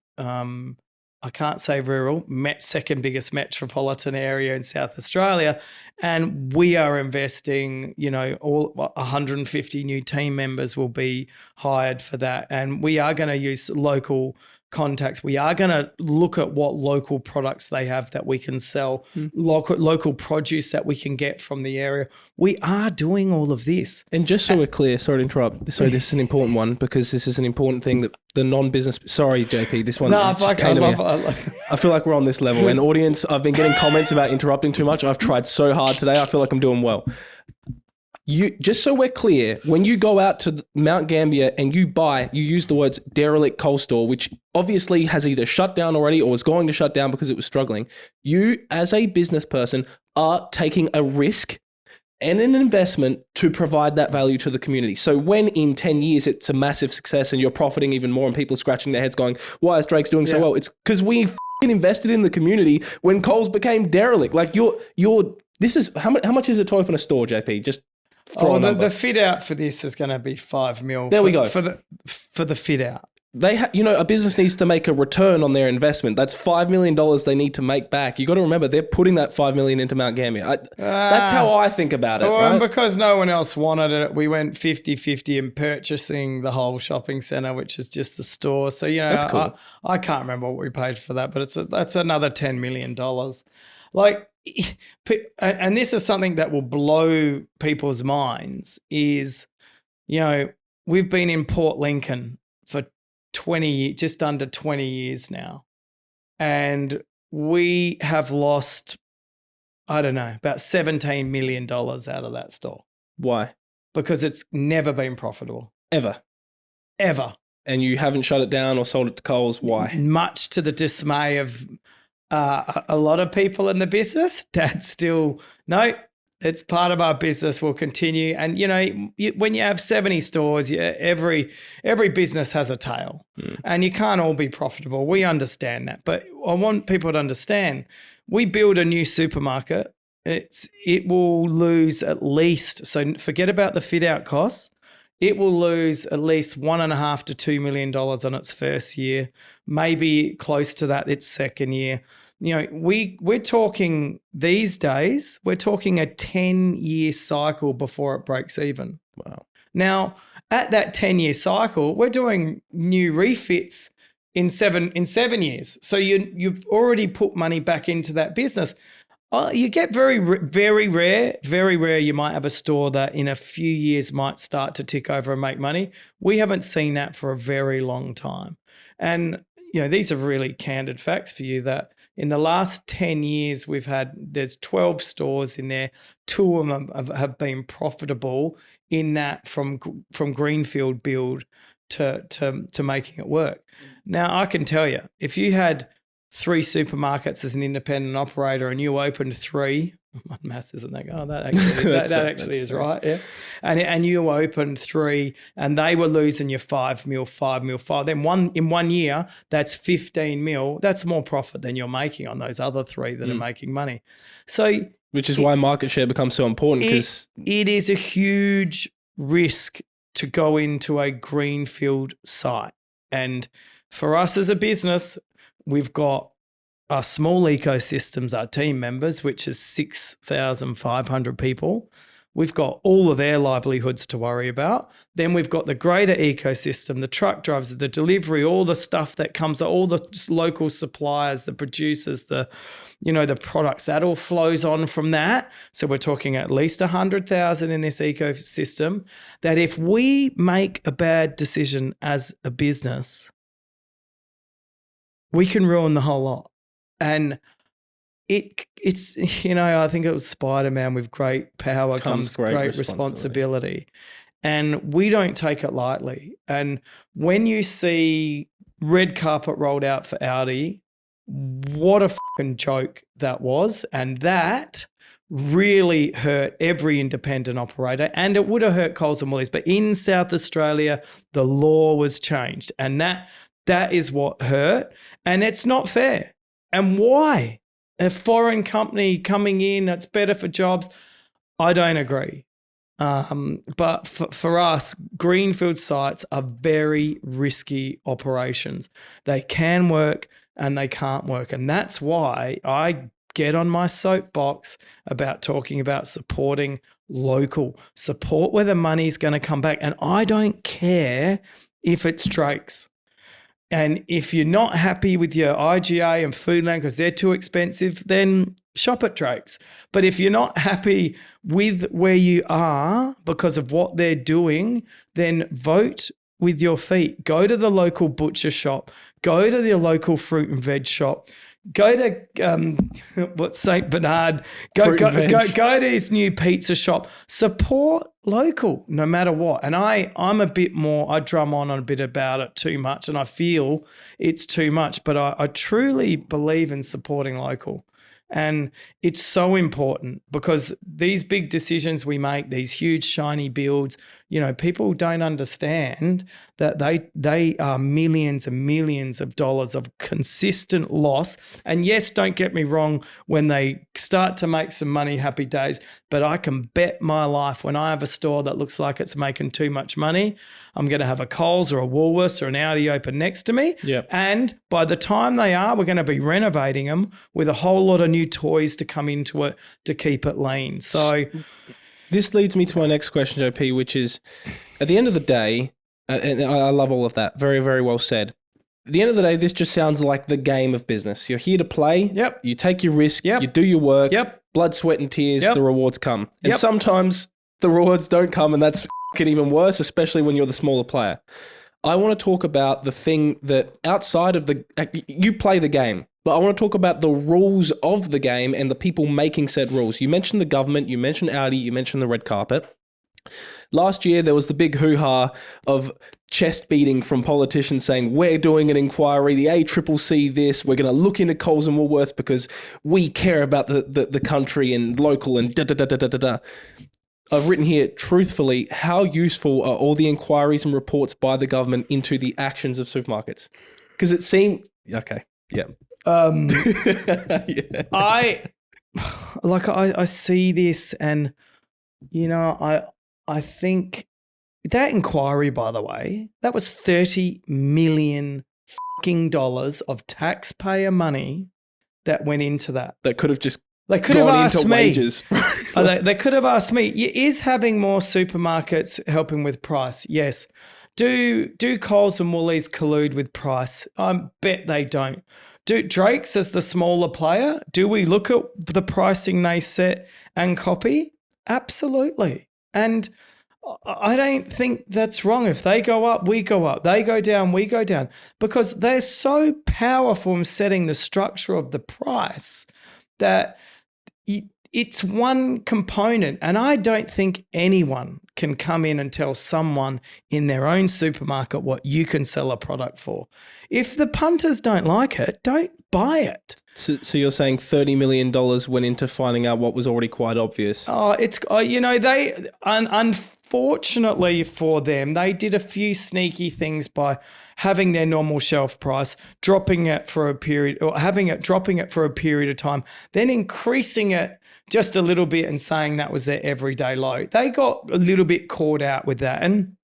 I can't say rural, second biggest metropolitan area in South Australia, and we are investing. All 150 new team members will be hired for that, and we are going to use local contacts. We are going to look at what local products they have that we can sell, local produce that we can get from the area. We are doing all of this. And just so we're clear, sorry to interrupt. So this is an important one because this is an important thing that the non-business. Sorry, JP, this one. I feel like we're on this level. And audience, I've been getting comments about interrupting too much. I've tried so hard today. I feel like I'm doing well. Just so we're clear, when you go out to Mount Gambier and you use the words derelict Coles store, which obviously has either shut down already or was going to shut down because it was struggling. You, as a business person, are taking a risk and an investment to provide that value to the community. So when in 10 years it's a massive success and you're profiting even more and people are scratching their heads going, why is Drake's doing so well? It's because we invested in the community when Coles became derelict. Like this is, how much is it to open a store, JP? Just the fit out for this is going to be $5 million. There we go. For the fit out. A business needs to make a return on their investment. That's $5 million they need to make back. You got to remember they're putting that $5 million into Mount Gambier. That's how I think about it. Right? And because no one else wanted it, we went 50-50 in purchasing the whole shopping centre, which is just the store. So that's cool. I can't remember what we paid for that, but that's another $10 million. And this is something that will blow people's minds is, we've been in Port Lincoln for 20, just under 20 years now. And we have lost, I don't know, about $17 million out of that store. Why? Because it's never been profitable. Ever. And you haven't shut it down or sold it to Coles. Why? Much to the dismay of a lot of people in the business. That's still, no, it's part of our business. We'll continue. And, when you have 70 stores, every business has a tail and you can't all be profitable. We understand that. But I want people to understand, we build a new supermarket. It will lose at least, so forget about the fit out costs. It will lose at least $1.5 to $2 million on its first year, maybe close to that its second year. We're talking these days, we're talking a 10-year cycle before it breaks even. Wow. Now, at that 10-year cycle, we're doing new refits in seven years. So you've already put money back into that business. You get very rare. You might have a store that in a few years might start to tick over and make money. We haven't seen that for a very long time. And, these are really candid facts for you that in the last 10 years, there's 12 stores in there. 2 of them have been profitable in that from greenfield build to making it work. Now, I can tell you, if you had 3 supermarkets as an independent operator and you opened 3, my maths isn't that good. Oh, that actually is right. Yeah. And you opened 3 and they were losing you $5 million. Then in 1 year, that's $15 million. That's more profit than you're making on those other 3 that are making money. So, which is why market share becomes so important, because it is a huge risk to go into a greenfield site. And for us as a business, we've got our small ecosystems, our team members, which is 6,500 people. We've got all of their livelihoods to worry about. Then we've got the greater ecosystem, the truck drivers, the delivery, all the stuff that comes, all the local suppliers, the producers, the products, that all flows on from that. So we're talking at least 100,000 in this ecosystem, that if we make a bad decision as a business, we can ruin the whole lot. And it's I think it was Spider-Man, with great power comes great responsibility. And we don't take it lightly. And when you see red carpet rolled out for Aldi, what a fucking joke that was. And that really hurt every independent operator, and it would have hurt Coles and Woolies. But in South Australia, the law was changed, and that is what hurt. And it's not fair. And why? A foreign company coming in, that's better for jobs. I don't agree. But for us, greenfield sites are very risky operations. They can work and they can't work. And that's why I get on my soapbox about talking about supporting local, support where the money's going to come back. And I don't care if it's Drake's. And if you're not happy with your IGA and Foodland because they're too expensive, then shop at Drake's. But if you're not happy with where you are because of what they're doing, then vote with your feet. Go to the local butcher shop. Go to the local fruit and veg shop. Go to St. Bernard. Go to his new pizza shop. Support local, no matter what. And I'm a bit more. I drum on a bit about it too much, and I feel it's too much. But I truly believe in supporting local, and it's so important because these big decisions we make, these huge shiny builds, people don't understand that they are millions and millions of dollars of consistent loss. And yes, don't get me wrong, when they start to make some money, happy days. But I can bet my life when I have a store that looks like it's making too much money, I'm going to have a Coles or a Woolworths or an Aldi open next to me. Yep. And by the time they are, we're going to be renovating them with a whole lot of new toys to come into it to keep it lean. So this leads me to my next question, JP, which is, at the end of the day, and I love all of that. Very, very well said. At the end of the day, this just sounds like the game of business. You're here to play. Yep. You take your risk. Yep. You do your work. Yep. Blood, sweat, and tears. Yep. The rewards come. And Yep. sometimes the rewards don't come, and that's even worse, especially when you're the smaller player. I want to talk about the thing that outside of you play the game, but I want to talk about the rules of the game and the people making said rules. You mentioned the government, you mentioned Audi, you mentioned the red carpet. Last year, there was the big hoo-ha of chest beating from politicians saying, we're doing an inquiry, the ACCC this, we're going to look into Coles and Woolworths because we care about the country and local and da-da-da-da-da-da. I've written here, truthfully, how useful are all the inquiries and reports by the government into the actions of supermarkets? Because it seemed... Okay, yeah. Yeah. I see this and, I think that inquiry, by the way, that was $30 million of taxpayer money that went into that. That could have just They could have asked me. Wages. They could have asked me, is having more supermarkets helping with price? Yes. Do Coles and Woolies collude with price? I bet they don't. Do Drake's as the smaller player, do we look at the pricing they set and copy? Absolutely. And I don't think that's wrong. If they go up, we go up. They go down, we go down. Because they're so powerful in setting the structure of the price that it's one component. And I don't think anyone can come in and tell someone in their own supermarket what you can sell a product for. If the punters don't like it, don't buy it. So you're saying $30 million went into finding out what was already quite obvious? Oh, they unfortunately for them, they did a few sneaky things by having their normal shelf price, dropping it for a period, or dropping it for a period of time, then increasing it just a little bit and saying that was their everyday low. They got a little bit caught out with that. And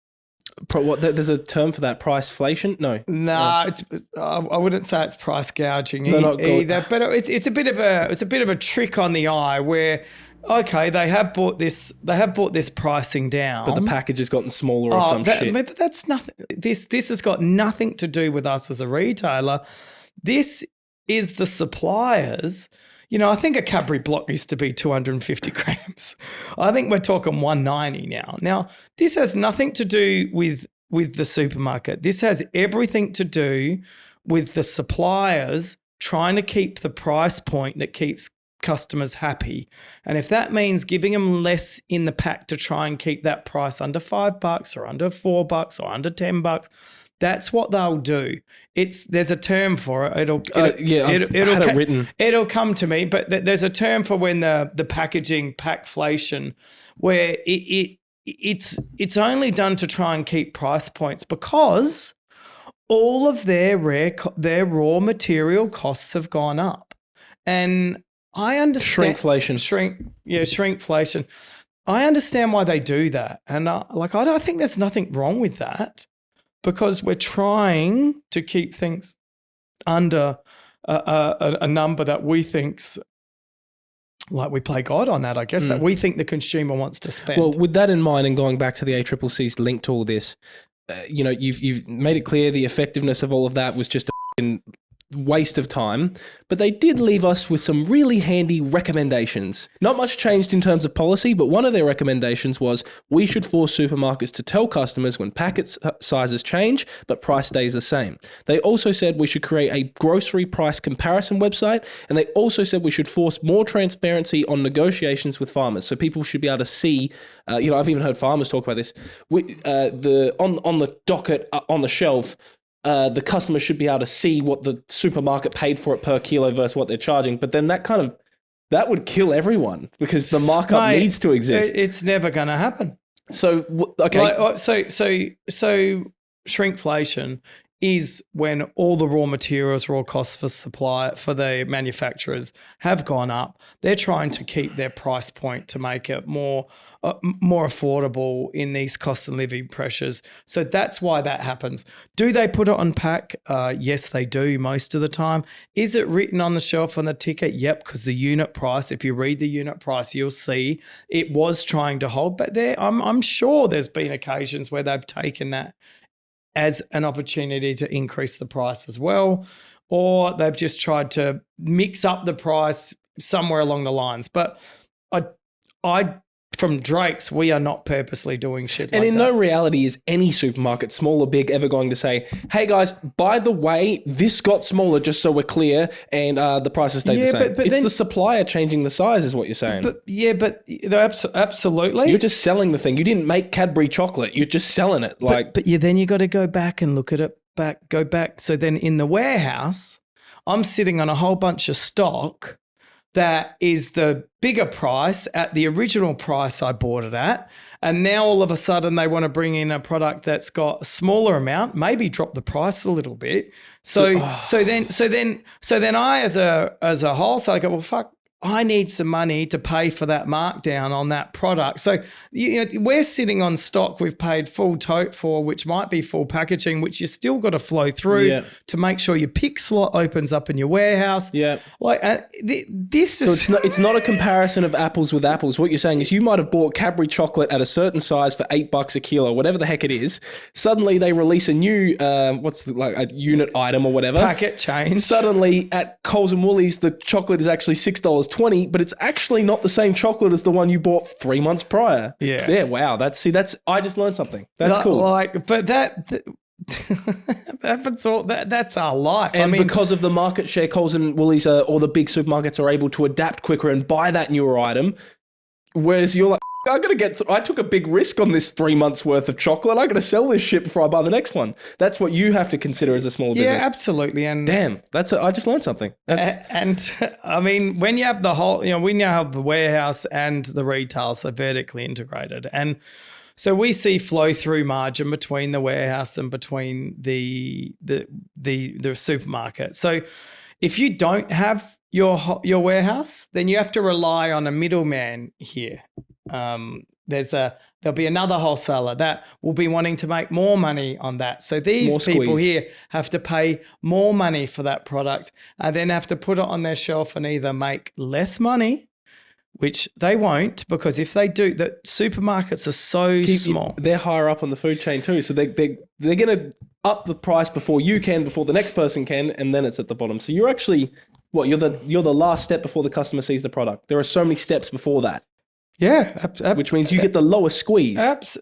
there's a term for that, priceflation? No. Nah, I wouldn't say it's price gouging either. But it's a bit of a trick on the eye where, okay, they have brought this pricing down, but the package has gotten smaller or some shit. But that's nothing. This has got nothing to do with us as a retailer. This is the suppliers. I think a Cadbury block used to be 250 grams. I think we're talking 190 now. Now, this has nothing to do with the supermarket. This has everything to do with the suppliers trying to keep the price point that keeps customers happy. And if that means giving them less in the pack to try and keep that price under $5 or under $4 or under $10, that's what they'll do. There's a term for it. It'll written. It'll come to me, but there's a term for when the packaging packflation, where it's only done to try and keep price points because all of their raw material costs have gone up, and I understand shrinkflation. Shrinkflation. I understand why they do that. And I don't think there's nothing wrong with that, because we're trying to keep things under a number that we think's, like, we play God on that, I guess, that we think the consumer wants to spend. Well, with that in mind, and going back to the ACCC's link to all this, you've made it clear the effectiveness of all of that was just a waste of time, but they did leave us with some really handy recommendations. Not much changed in terms of policy, but one of their recommendations was we should force supermarkets to tell customers when packet sizes change, but price stays the same. They also said we should create a grocery price comparison website, and they also said we should force more transparency on negotiations with farmers, so people should be able to see. I've even heard farmers talk about this. On the docket on the shelf. The customer should be able to see what the supermarket paid for it per kilo versus what they're charging. But then that would kill everyone, because the markup needs to exist. It's never going to happen. So, okay. So shrinkflation is when all the raw materials, raw costs for supply for the manufacturers have gone up. They're trying to keep their price point to make it more affordable in these cost of living pressures. So that's why that happens. Do they put it on pack? Yes, they do most of the time. Is it written on the shelf on the ticket? Yep, because the unit price, if you read the unit price, you'll see it was trying to hold. But I'm sure there's been occasions where they've taken that as an opportunity to increase the price as well, or they've just tried to mix up the price somewhere along the lines. But I from Drake's, we are not purposely doing shit like that. And in no reality is any supermarket, small or big, ever going to say, hey guys, by the way, this got smaller just so we're clear, and the prices stay the same. But it's the supplier changing the size is what you're saying. Absolutely. You're just selling the thing. You didn't make Cadbury chocolate. You're just selling it. Then you got to go back and look at it go back. So then in the warehouse, I'm sitting on a whole bunch of stock that is the bigger price at the original price I bought it at. And now all of a sudden they want to bring in a product that's got a smaller amount, maybe drop the price a little bit. So then I as a wholesaler go, well, fuck, I need some money to pay for that markdown on that product. So we're sitting on stock we've paid full tote for, which might be full packaging, which you still got to flow through to make sure your pick slot opens up in your warehouse. Yeah, it's not a comparison of apples with apples. What you're saying is you might have bought Cadbury chocolate at a certain size for $8 a kilo, whatever the heck it is. Suddenly they release a new a unit item or whatever packet change. Suddenly at Coles and Woolies the chocolate is actually $6.20, but it's actually not the same chocolate as the one you bought 3 months prior. Yeah. Wow. That's I just learned something. That's cool. That's our life. And because of the market share, Coles and Woolies or the big supermarkets are able to adapt quicker and buy that newer item. Whereas you're like, I took a big risk on this 3 months worth of chocolate. I got to sell this shit before I buy the next one. That's what you have to consider as a small business. Yeah, absolutely. And damn, I just learned something. When you have the whole, we now have the warehouse and the retail, so vertically integrated. And so we see flow through margin between the warehouse and between the supermarket. So if you don't have your warehouse, then you have to rely on a middleman here. There'll be another wholesaler that will be wanting to make more money on that. So these people here have to pay more money for that product and then have to put it on their shelf and either make less money, which they won't, because if they do, the supermarkets are so small. They're higher up on the food chain too. So they're going to up the price before you can, before the next person can, and then it's at the bottom. So you're actually, you're the last step before the customer sees the product. There are so many steps before that. Yeah, which means you get the lowest squeeze.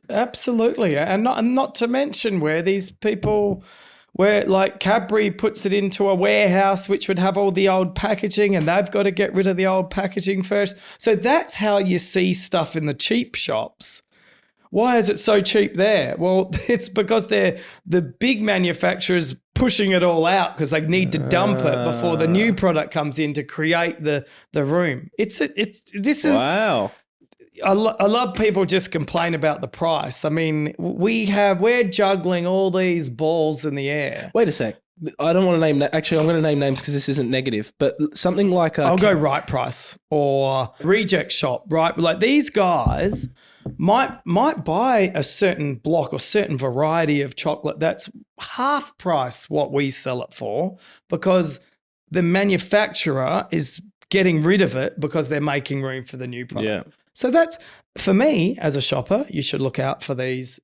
Absolutely, and not to mention where these people, where like Cadbury puts it into a warehouse which would have all the old packaging, and they've got to get rid of the old packaging first. So that's how you see stuff in the cheap shops. Why is it so cheap there? Well, it's because they're the big manufacturers pushing it all out because they need to dump it before the new product comes in to create the room. Wow. I love people just complain about the price. I mean, we're juggling all these balls in the air. Wait a sec. I don't want to name actually I'm going to name names because this isn't negative, but something like I'll go Right Price or Reject Shop, right? Like these guys might buy a certain block or certain variety of chocolate that's half price what we sell it for because the manufacturer is getting rid of it because they're making room for the new product. Yeah. So that's, for me as a shopper, you should look out for these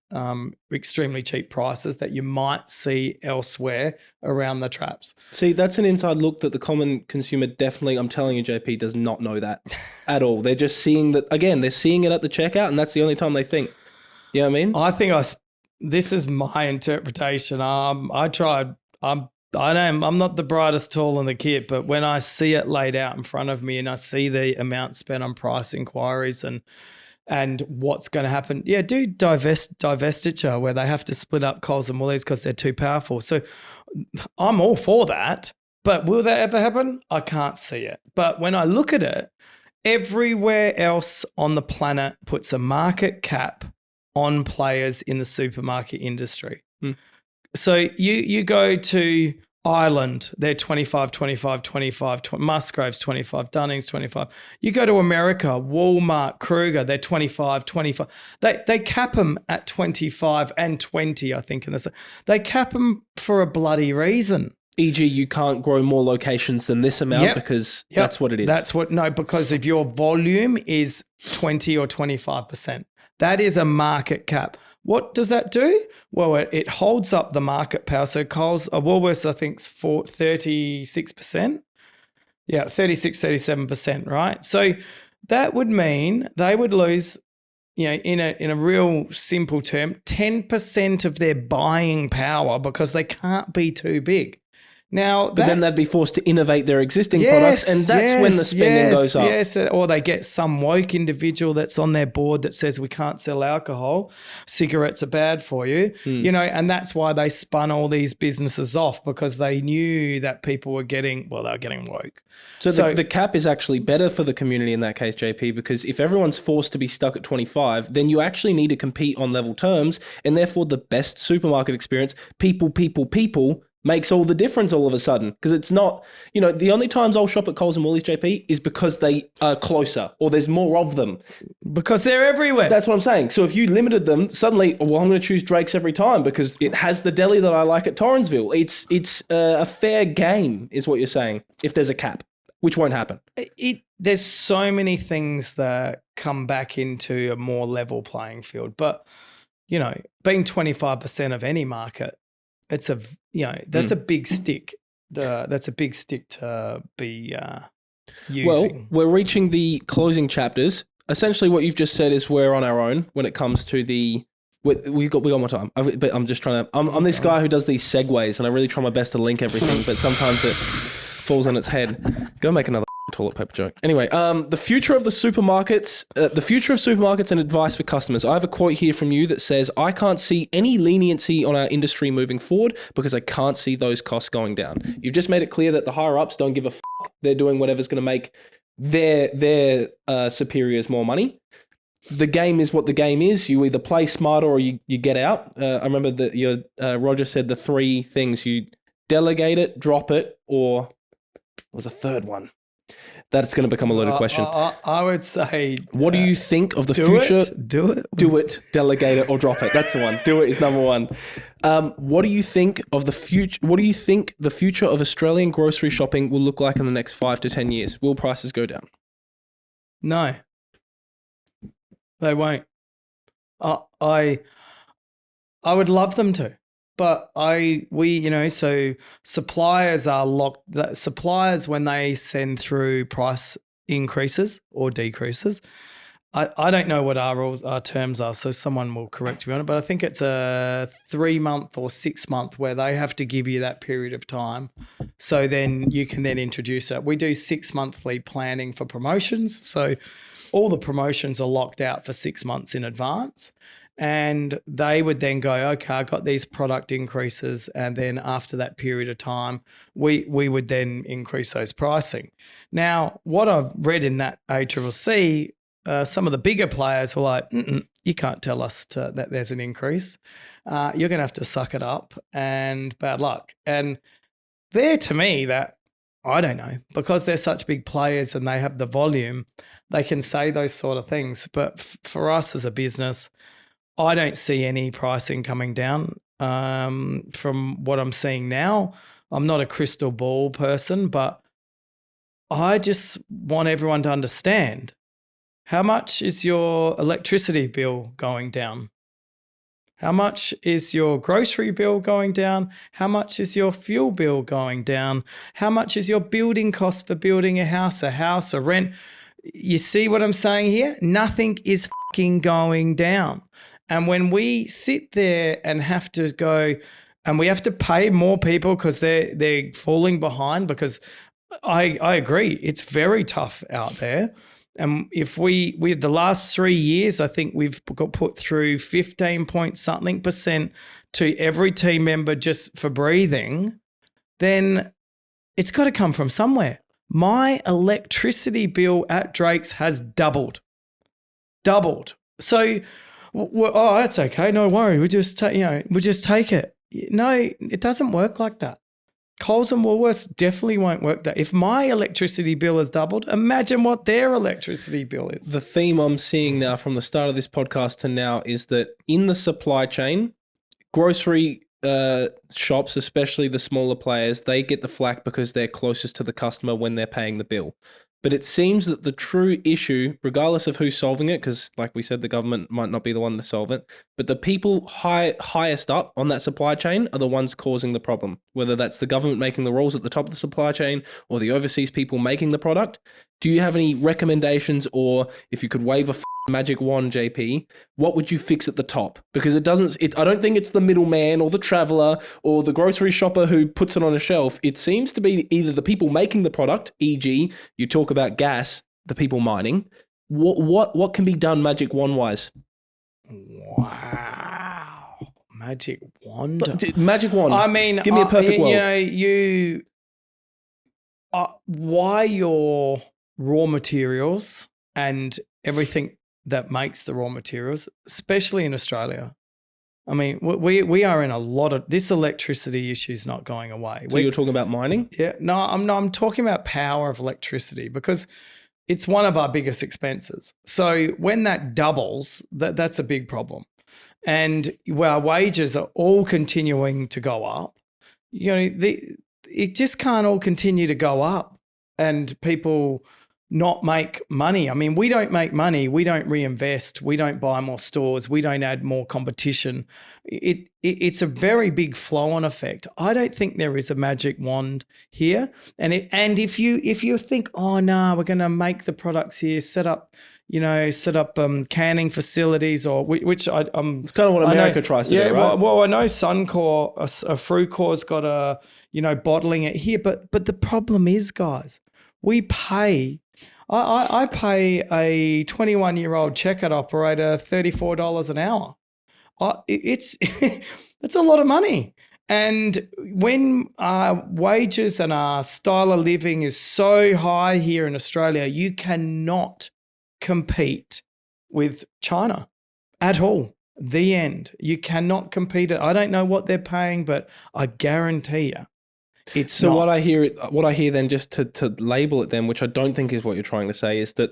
extremely cheap prices that you might see elsewhere around the traps. See, that's an inside look that the common consumer definitely, I'm telling you, JP, does not know that at all. They're just seeing that, again, they're seeing it at the checkout and that's the only time they think. You know what I mean? I think this is my interpretation. I'm not the brightest tool in the kit, but when I see it laid out in front of me and I see the amount spent on price inquiries and what's going to happen, do divestiture where they have to split up Coles and Woolies because they're too powerful. So I'm all for that, but will that ever happen? I can't see it. But when I look at it, everywhere else on the planet puts a market cap on players in the supermarket industry. So you go to Ireland, they're 25, 25, 25, Musgraves 25, Dunnings 25. You go to America, Walmart, Kruger, they're 25, 25. They cap them at 25 and 20, I think. They cap them for a bloody reason. E.g., you can't grow more locations than this amount because that's what it is. Because if your volume is 20 or 25%. That is a market cap. What does that do? Well, it holds up the market power. So Coles, Woolworths, I think, is for 36%. Yeah, 36, 37%, right? So that would mean they would lose, in a real simple term, 10% of their buying power because they can't be too big. Now, but then they'd be forced to innovate their existing products, and that's when the spending goes up. Yes, or they get some woke individual that's on their board that says we can't sell alcohol, cigarettes are bad for you, and that's why they spun all these businesses off because they knew that people were getting woke. So the cap is actually better for the community in that case, JP, because if everyone's forced to be stuck at 25, then you actually need to compete on level terms, and therefore the best supermarket experience, people, makes all the difference all of a sudden. Because it's not, the only times I'll shop at Coles and Woolies, JP, is because they are closer or there's more of them. Because they're everywhere. That's what I'm saying. So if you limited them, suddenly, I'm going to choose Drake's every time because it has the deli that I like at Torrensville. It's a fair game is what you're saying if there's a cap, which won't happen. There's so many things that come back into a more level playing field. But, being 25% of any market, it's that's a big stick. That's a big stick to be using. Well, we're reaching the closing chapters. Essentially, what you've just said is we're on our own when it comes to the. We got more time, but I'm just trying to. I'm this guy who does these segues, and I really try my best to link everything, but sometimes it falls on its head. Go make another toilet paper joke. Anyway, the future of supermarkets and advice for customers. I have a quote here from you that says, I can't see any leniency on our industry moving forward because I can't see those costs going down. You've just made it clear that the higher ups don't give a fuck. They're doing whatever's going to make their superiors more money. The game is what the game is. You either play smarter or you get out. I remember that Roger said the three things: you delegate it, drop it, or what was a third one? That's going to become a loaded question. I would say... What do you think of the future? Do it. Delegate it, or drop it. That's the one. Do it is number one. What do you think of the future? What do you think the future of Australian grocery shopping will look like in the next 5 to 10 years? Will prices go down? No. They won't. I would love them to. But so suppliers are locked. Suppliers, when they send through price increases or decreases, I don't know what our terms are, so someone will correct me on it, but I think it's a 3-month or 6-month where they have to give you that period of time. So then you can then introduce it. We do 6-monthly planning for promotions. So all the promotions are locked out for 6 months in advance. And they would then go, okay, I got these product increases. And then after that period of time, we would then increase those pricing. Now, what I've read in that ACCC, some of the bigger players were like, you can't tell us that there's an increase. You're going to have to suck it up and bad luck. And they're to me that, I don't know, because they're such big players and they have the volume, they can say those sort of things. But for us as a business, I don't see any pricing coming down from what I'm seeing now. I'm not a crystal ball person, but I just want everyone to understand, how much is your electricity bill going down? How much is your grocery bill going down? How much is your fuel bill going down? How much is your building cost for building a house, a rent? You see what I'm saying here? Nothing is fucking going down. And when we sit there and have to go and we have to pay more people because they're falling behind, because I agree, it's very tough out there. And if we the last 3 years, I think we've got put through 15 point something % to every team member just for breathing, then it's got to come from somewhere. My electricity bill at Drake's has doubled. So, oh, that's okay. No worry. We just take it. No, it doesn't work like that. Coles and Woolworths definitely won't work that. If my electricity bill has doubled, imagine what their electricity bill is. The theme I'm seeing now from the start of this podcast to now is that in the supply chain, grocery shops, especially the smaller players, they get the flack because they're closest to the customer when they're paying the bill. But it seems that the true issue, regardless of who's solving it, because like we said, the government might not be the one to solve it, but the people highest up on that supply chain are the ones causing the problem, whether that's the government making the rules at the top of the supply chain or the overseas people making the product. Do you have any recommendations, or if you could wave a magic wand, JP, what would you fix at the top? Because I don't think it's the middleman or the traveler or the grocery shopper who puts it on a shelf. It seems to be either the people making the product, e.g., you talk about gas, the people mining. What can be done magic wand wise? Wow, magic wand. Magic wand. I mean, give me a perfect world. Why your raw materials and everything that makes the raw materials, especially in Australia. I mean, we are in a lot of this electricity issue is not going away. So you're talking about mining? Yeah, no, I'm talking about power of electricity, because it's one of our biggest expenses. So when that doubles, that's a big problem. And our wages are all continuing to go up. You know, it just can't all continue to go up and people not make money. I mean, we don't make money. We don't reinvest. We don't buy more stores. We don't add more competition. It's a very big flow-on effect. I don't think there is a magic wand here. And if you think, oh no, we're going to make the products here, set up canning facilities, or which it's kind of what America tries to do, right? Well, I know Suncor, Frucor's got bottling it here, but the problem is, guys, we pay. I pay a 21-year-old checkout operator $34 an hour. It's a lot of money. And when our wages and our style of living is so high here in Australia, you cannot compete with China at all. The end. You cannot compete. I don't know what they're paying, but I guarantee you it's so not. What I hear then, just to label it then, which I don't think is what you're trying to say, is that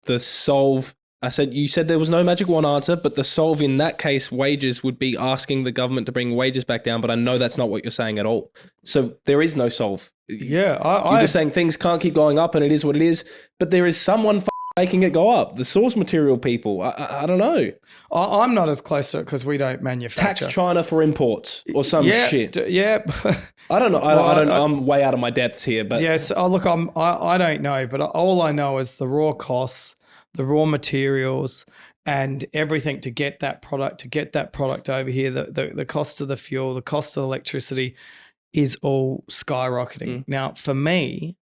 the solve, you said there was no magic wand answer, but the solve in that case, wages, would be asking the government to bring wages back down. But I know that's not what you're saying at all. So there is no solve. Yeah. You're just saying things can't keep going up and it is what it is, but there is someone making it go up. The source material people. I don't know. I'm not as close to it because we don't manufacture. Tax China for imports or some shit. Yeah. I don't know. I don't know. I'm way out of my depths here. But yes. Oh, look, I don't know. But all I know is the raw costs, the raw materials, and everything to get that product over here. The cost of the fuel, the cost of electricity is all skyrocketing. Now, for me,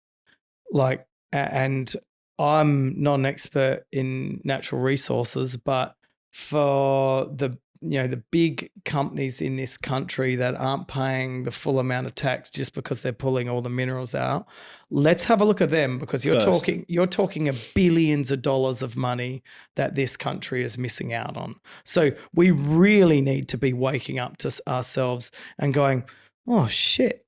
and I'm not an expert in natural resources, but for the big companies in this country that aren't paying the full amount of tax just because they're pulling all the minerals out, let's have a look at them, because you're talking of billions of dollars of money that this country is missing out on. So we really need to be waking up to ourselves and going, oh shit,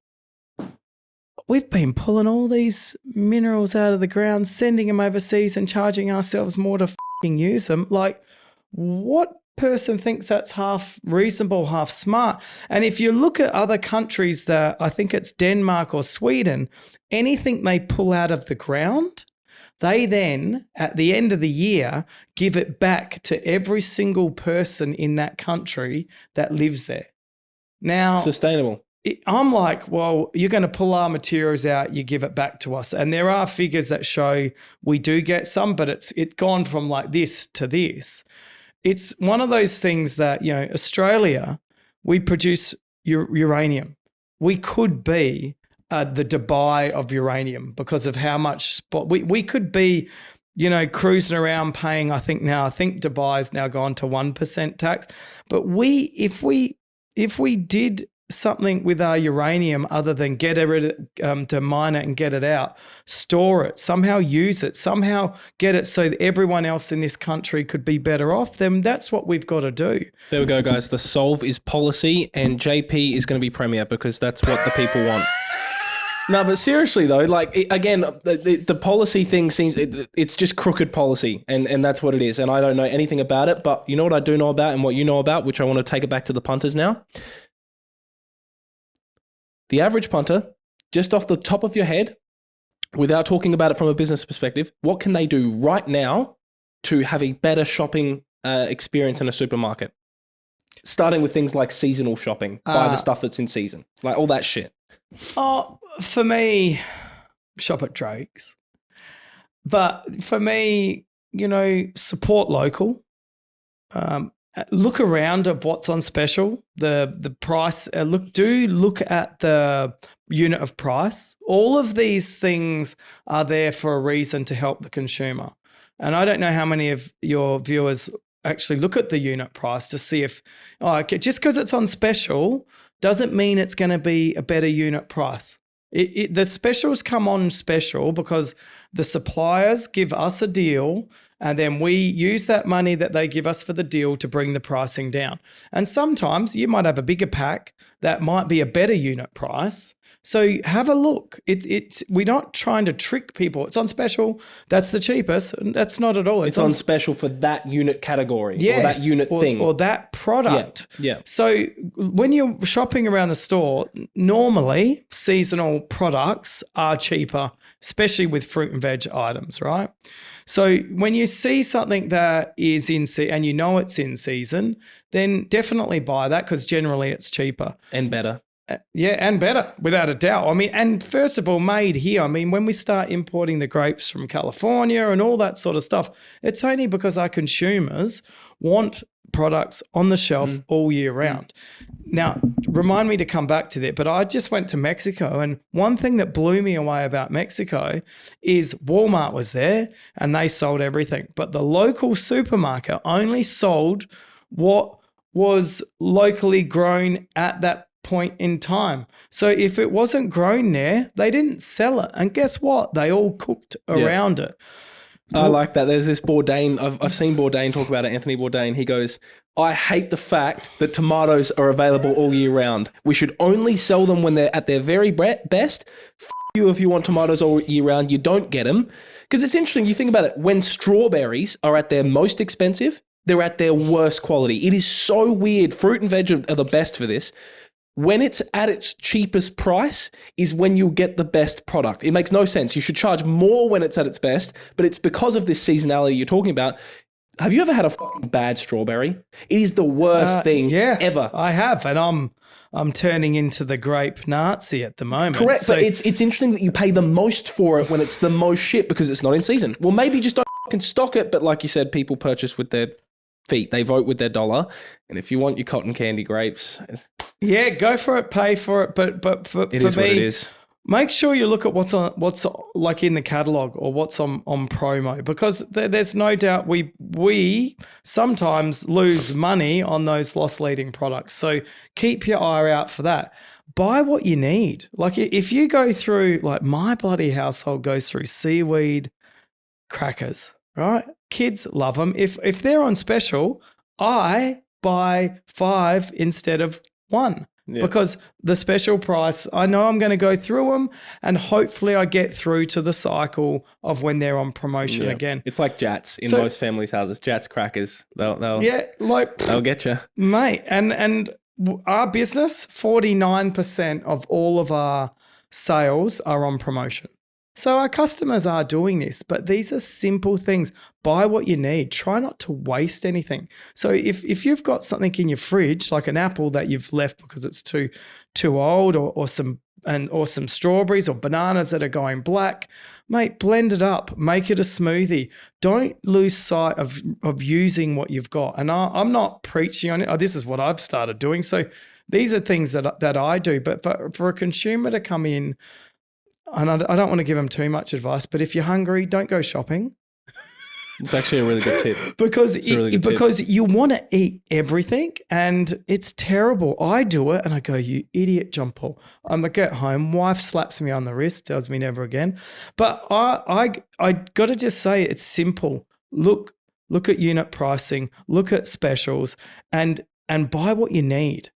we've been pulling all these minerals out of the ground, sending them overseas and charging ourselves more to fucking use them. Like, what person thinks that's half reasonable, half smart? And if you look at other countries that I think it's Denmark or Sweden, anything they pull out of the ground, they then at the end of the year give it back to every single person in that country that lives there. Now, Sustainable. I'm like, well, you're going to pull our materials out, you give it back to us. And there are figures that show we do get some, but it's gone from like this to this. It's one of those things that, you know, Australia, we produce uranium. We could be the Dubai of uranium because of how much we could be, you know, cruising around paying, I think Dubai's now gone to 1% tax. But if we did something with our uranium other than get it to mine it and get it out, store it, somehow use it, somehow get it so that everyone else in this country could be better off, then that's what we've got to do. There we go, guys. The solve is policy, and JP is going to be premier because that's what the people want. No, but seriously though, like the policy thing seems it's just crooked policy, and that's what it is. And I don't know anything about it, but you know what I do know about, and what you know about, which I want to take it back to the punters now. The average punter, just off the top of your head, without talking about it from a business perspective, what can they do right now to have a better shopping experience in a supermarket? Starting with things like seasonal shopping, buy the stuff that's in season, like all that shit. Oh, for me, shop at Drake's. But for me, you know, support local. Look around at what's on special, the price. Look at the unit of price. All of these things are there for a reason to help the consumer. And I don't know how many of your viewers actually look at the unit price to see if, just because it's on special doesn't mean it's going to be a better unit price. The specials come on special because the suppliers give us a deal, and then we use that money that they give us for the deal to bring the pricing down. And sometimes you might have a bigger pack that might be a better unit price. So have a look. We're not trying to trick people. It's on special. That's the cheapest. That's not at all. It's on special for that unit category, yes, or that unit thing. Or that product. Yeah. So when you're shopping around the store, normally seasonal products are cheaper, especially with fruit and veg items, right? So when you see something that is in season and you know it's in season, then definitely buy that because generally it's cheaper. And better. Yeah, and better, without a doubt. I mean, and first of all, made here. I mean, when we start importing the grapes from California and all that sort of stuff, it's only because our consumers want products on the shelf all year round. Now, remind me to come back to that, but I just went to Mexico, and one thing that blew me away about Mexico is Walmart was there and they sold everything, but the local supermarket only sold what was locally grown at that point in time. So if it wasn't grown there, they didn't sell it. And guess what? They all cooked around it. I like that. There's this Bourdain. I've seen Bourdain talk about it. Anthony Bourdain. He goes, I hate the fact that tomatoes are available all year round. We should only sell them when they're at their very best. F you if you want tomatoes all year round. You don't get them. Because it's interesting. You think about it. When strawberries are at their most expensive, they're at their worst quality. It is so weird. Fruit and veg are the best for this. When it's at its cheapest price is when you get the best product. It makes no sense. You should charge more when it's at its best, but it's because of this seasonality you're talking about. Have you ever had a fucking bad strawberry? It is the worst thing ever. I have, and I'm turning into the grape Nazi at the moment. Correct, so, but it's interesting that you pay the most for it when it's the most shit because it's not in season. Well, maybe just don't fucking stock it, but like you said, people purchase with their feet. They vote with their dollar. And if you want your cotton candy grapes, yeah, go for it, pay for it. But for me, what it is. Make sure you look at what's like in the catalog or what's on promo, because there's no doubt we sometimes lose money on those loss leading products. So keep your eye out for that. Buy what you need. Like if you go through, like my bloody household goes through seaweed crackers, right? Kids love them. If they're on special, I buy 5 instead of 1 because the special price, I know I'm going to go through them and hopefully I get through to the cycle of when they're on promotion again. It's like Jats in most families' houses. Jats crackers. They'll get you. Mate, and our business, 49% of all of our sales are on promotion. So our customers are doing this, but these are simple things. Buy what you need. Try not to waste anything. So if you've got something in your fridge, like an apple that you've left because it's too old, or some strawberries or bananas that are going black, mate, blend it up, make it a smoothie. Don't lose sight of using what you've got. And I'm not preaching on it. This is what I've started doing. So these are things that I do. But for a consumer to come in, and I don't want to give them too much advice, but if you're hungry, don't go shopping. It's actually a really good tip. because you want to eat everything and it's terrible. I do it and I go, you idiot, John Paul. I'm going to get home. Wife slaps me on the wrist, tells me never again. But I got to just say it's simple. Look at unit pricing, look at specials and buy what you need.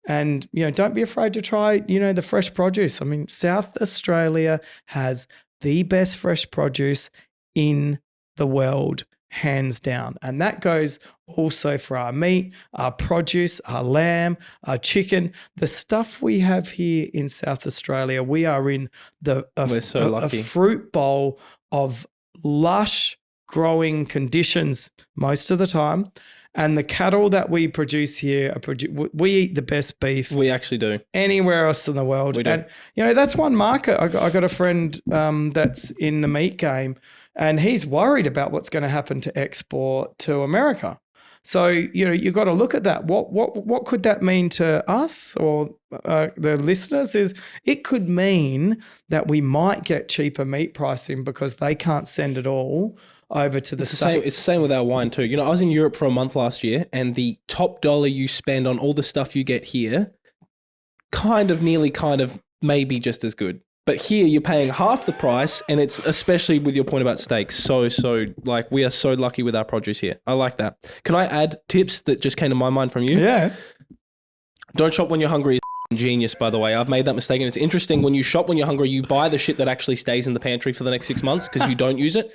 And, don't be afraid to try, the fresh produce. I mean, South Australia has the best fresh produce in the world, hands down. And that goes also for our meat, our produce, our lamb, our chicken. The stuff we have here in South Australia, we are in we're so lucky. A fruit bowl of lush growing conditions most of the time. And the cattle that we produce here, we eat the best beef. We actually do. Anywhere else in the world. We do. And, that's one market. I got a friend that's in the meat game and he's worried about what's going to happen to export to America. So, you've got to look at that. What could that mean to us or the listeners is it could mean that we might get cheaper meat pricing because they can't send it all over to the States. It's the same with our wine too. I was in Europe for a month last year and the top dollar you spend on all the stuff you get here maybe just as good. But here you're paying half the price and it's especially with your point about steaks. So like we are so lucky with our produce here. I like that. Can I add tips that just came to my mind from you? Yeah. Don't shop when you're hungry. Genius, by the way. I've made that mistake and it's interesting. When you shop when you're hungry, you buy the shit that actually stays in the pantry for the next 6 months because you don't use it.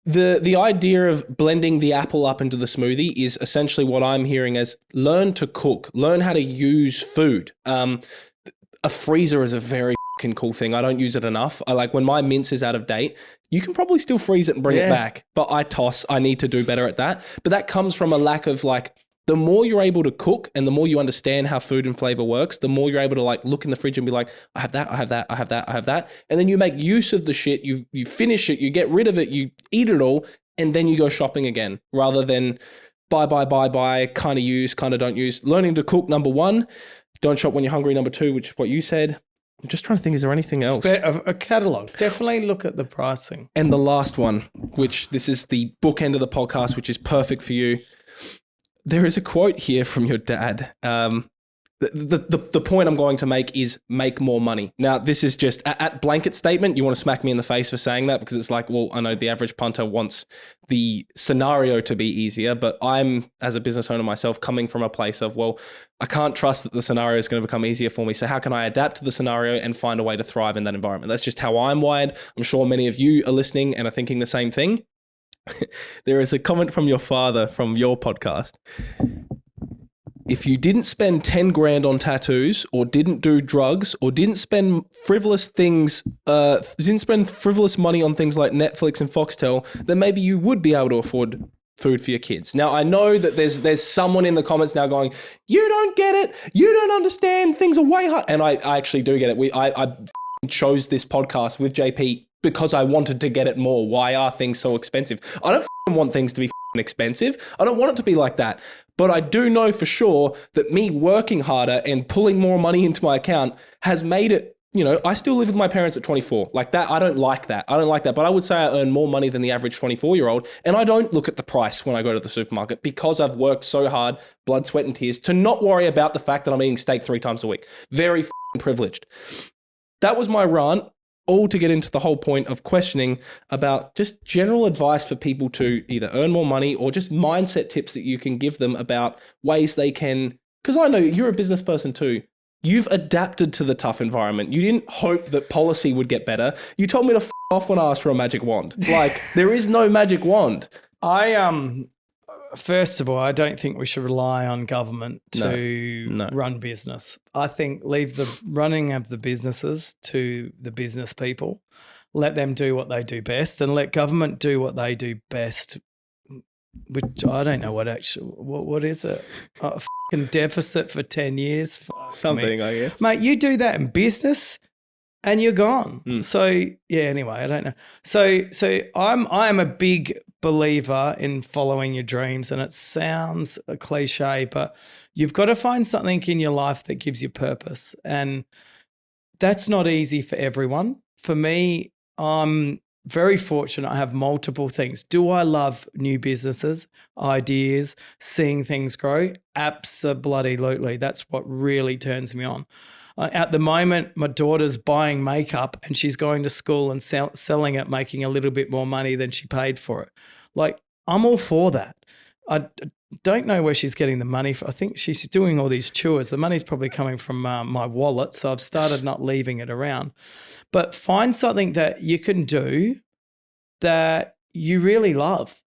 The idea of blending the apple up into the smoothie is essentially what I'm hearing as learn to cook, learn how to use food. A freezer is a very cool thing. I don't use it enough. I like when my mince is out of date, you can probably still freeze it and bring it back, but I need to do better at that. But that comes from a lack of the more you're able to cook and the more you understand how food and flavor works, the more you're able to look in the fridge and be like, I have that, I have that, I have that, I have that. And then you make use of the shit, you finish it, you get rid of it, you eat it all, and then you go shopping again rather than buy, kind of use, kind of don't use. Learning to cook, number one. Don't shop when you're hungry, number two, which is what you said. I'm just trying to think, is there anything else? A catalogue. Definitely look at the pricing. And the last one, which this is the bookend of the podcast, which is perfect for you. There is a quote here from your dad. The point I'm going to make is make more money. Now, this is just at blanket statement. You want to smack me in the face for saying that because it's like, well, I know the average punter wants the scenario to be easier, but I'm, as a business owner myself, coming from a place of, well, I can't trust that the scenario is going to become easier for me. So how can I adapt to the scenario and find a way to thrive in that environment? That's just how I'm wired. I'm sure many of you are listening and are thinking the same thing. There is a comment from your father from your podcast. If you didn't spend 10 grand on tattoos or didn't do drugs or didn't spend frivolous things, didn't spend frivolous money on things like Netflix and Foxtel, then maybe you would be able to afford food for your kids. Now, I know that there's someone in the comments now going, you don't get it. You don't understand. Things are way hard. And I actually do get it. I chose this podcast with JP because I wanted to get it more. Why are things so expensive? I don't want things to be expensive. I don't want it to be like that. But I do know for sure that me working harder and pulling more money into my account has made it, I still live with my parents at 24. Like that, I don't like that. But I would say I earn more money than the average 24-year-old. And I don't look at the price when I go to the supermarket because I've worked so hard, blood, sweat, and tears to not worry about the fact that I'm eating steak 3 times a week. Very privileged. That was my rant. All to get into the whole point of questioning about just general advice for people to either earn more money or just mindset tips that you can give them about ways they can because I know you're a business person too. You've adapted to the tough environment. You didn't hope that policy would get better. You told me to off when I asked for a magic wand. Like, there is no magic wand. First of all, I don't think we should rely on government to run business. I think leave the running of the businesses to the business people. Let them do what they do best, and let government do what they do best. Which I don't know what is it? A fucking deficit for 10 years? Something, I guess. Mate, you do that in business and you're gone. So yeah, anyway, I don't know. So I am a big believer in following your dreams, and it sounds a cliche, but you've got to find something in your life that gives you purpose. And that's not easy for everyone. For me, I'm very fortunate. I have multiple things. Do I love new businesses, ideas, seeing things grow? Absolutely. That's what really turns me on. At the moment, my daughter's buying makeup and she's going to school and selling it, making a little bit more money than she paid for it. Like, I'm all for that. I don't know where she's getting the money for. I think she's doing all these tours. The money's probably coming from my wallet, so I've started not leaving it around. But find something that you can do that you really love.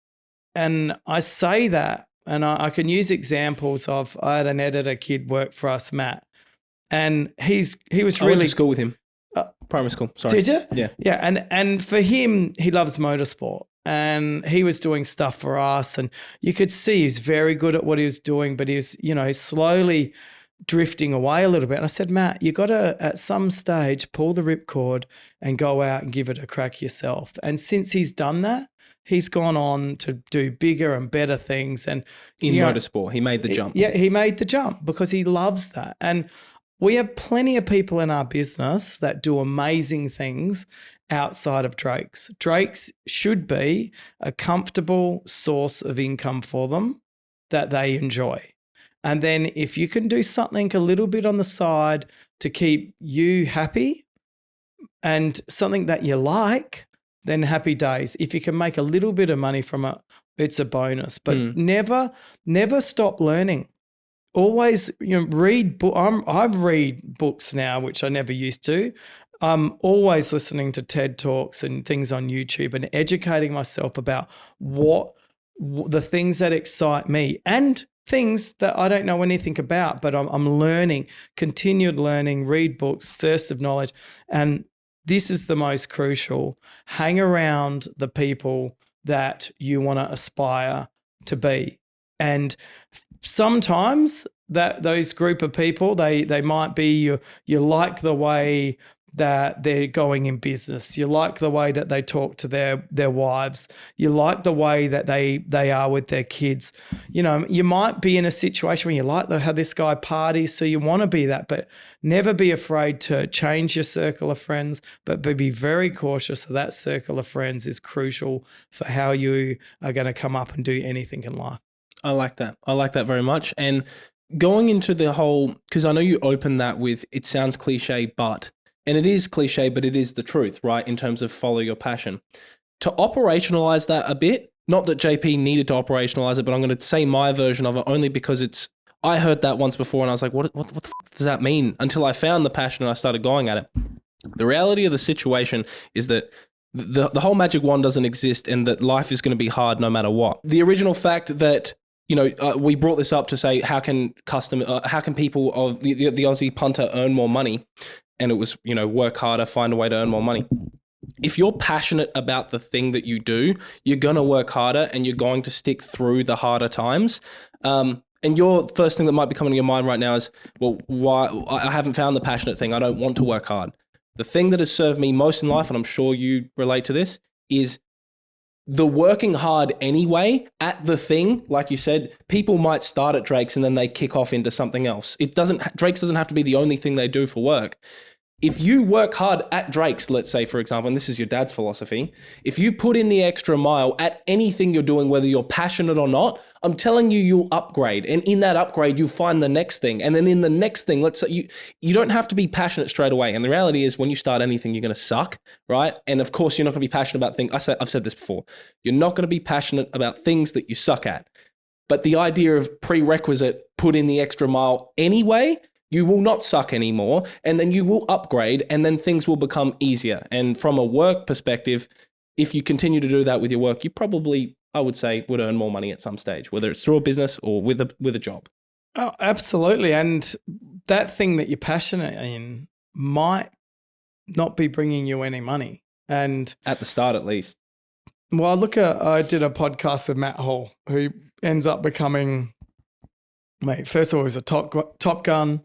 And I say that, and I can use examples of, I had an editor kid work for us, Matt, and he was really— I went to school with him. Primary school, sorry. Did you? Yeah. Yeah, and for him, he loves motorsport, and he was doing stuff for us, and you could see he's very good at what he was doing, but he was, slowly drifting away a little bit. And I said, Matt, you got to, at some stage, pull the ripcord and go out and give it a crack yourself. And since he's done that, he's gone on to do bigger and better things. And in motorsport, he made the jump. Yeah, he made the jump because he loves that. And we have plenty of people in our business that do amazing things outside of Drake's. Drake's should be a comfortable source of income for them that they enjoy. And then if you can do something a little bit on the side to keep you happy and something that you like, then happy days. If you can make a little bit of money from it, it's a bonus. But never stop learning. Always read. I read books now, which I never used to. I'm always listening to TED Talks and things on YouTube and educating myself about what the things that excite me and things that I don't know anything about, but I'm learning, continued learning, read books, thirst of knowledge. And this is the most crucial. Hang around the people that you want to aspire to be. And sometimes those group of people, they might be, you like the way that they're going in business. You like the way that they talk to their wives. You like the way that they are with their kids. You might be in a situation where you like how this guy parties, so you want to be that, but never be afraid to change your circle of friends, but be very cautious that circle of friends is crucial for how you are going to come up and do anything in life. I like that. I like that very much. And going into the whole, because I know you open that with, it sounds cliche, and it is cliche, but it is the truth, right? In terms of follow your passion. To operationalize that a bit, not that JP needed to operationalize it, but I'm going to say my version of it only because I heard that once before and I was like, what the f does that mean? Until I found the passion and I started going at it. The reality of the situation is that the whole magic wand doesn't exist and that life is going to be hard no matter what. The original fact that we brought this up to say, how can people of the Aussie punter earn more money? And it was, work harder, find a way to earn more money. If you're passionate about the thing that you do, you're going to work harder and you're going to stick through the harder times. And your first thing that might be coming to your mind right now is, well, why I haven't found the passionate thing. I don't want to work hard. The thing that has served me most in life, and I'm sure you relate to this, is the working hard anyway at the thing. Like you said, people might start at Drake's and then they kick off into something else. Drake's doesn't have to be the only thing they do for work. If you work hard at Drake's, let's say, for example, and this is your dad's philosophy, if you put in the extra mile at anything you're doing, whether you're passionate or not, I'm telling you, you'll upgrade. And in that upgrade, you'll find the next thing. And then in the next thing, let's say you don't have to be passionate straight away. And the reality is when you start anything, you're going to suck, right? And of course, you're not going to be passionate about things. I've said this before. You're not going to be passionate about things that you suck at. But the idea of prerequisite, put in the extra mile anyway, you will not suck anymore, and then you will upgrade, and then things will become easier. And from a work perspective, if you continue to do that with your work, you probably, I would say, would earn more money at some stage, whether it's through a business or with a job. Oh, absolutely. And that thing that you're passionate in might not be bringing you any money. And at the start, at least. Well, I did a podcast with Matt Hall, who ends up becoming, first of all, he's a Top Gun.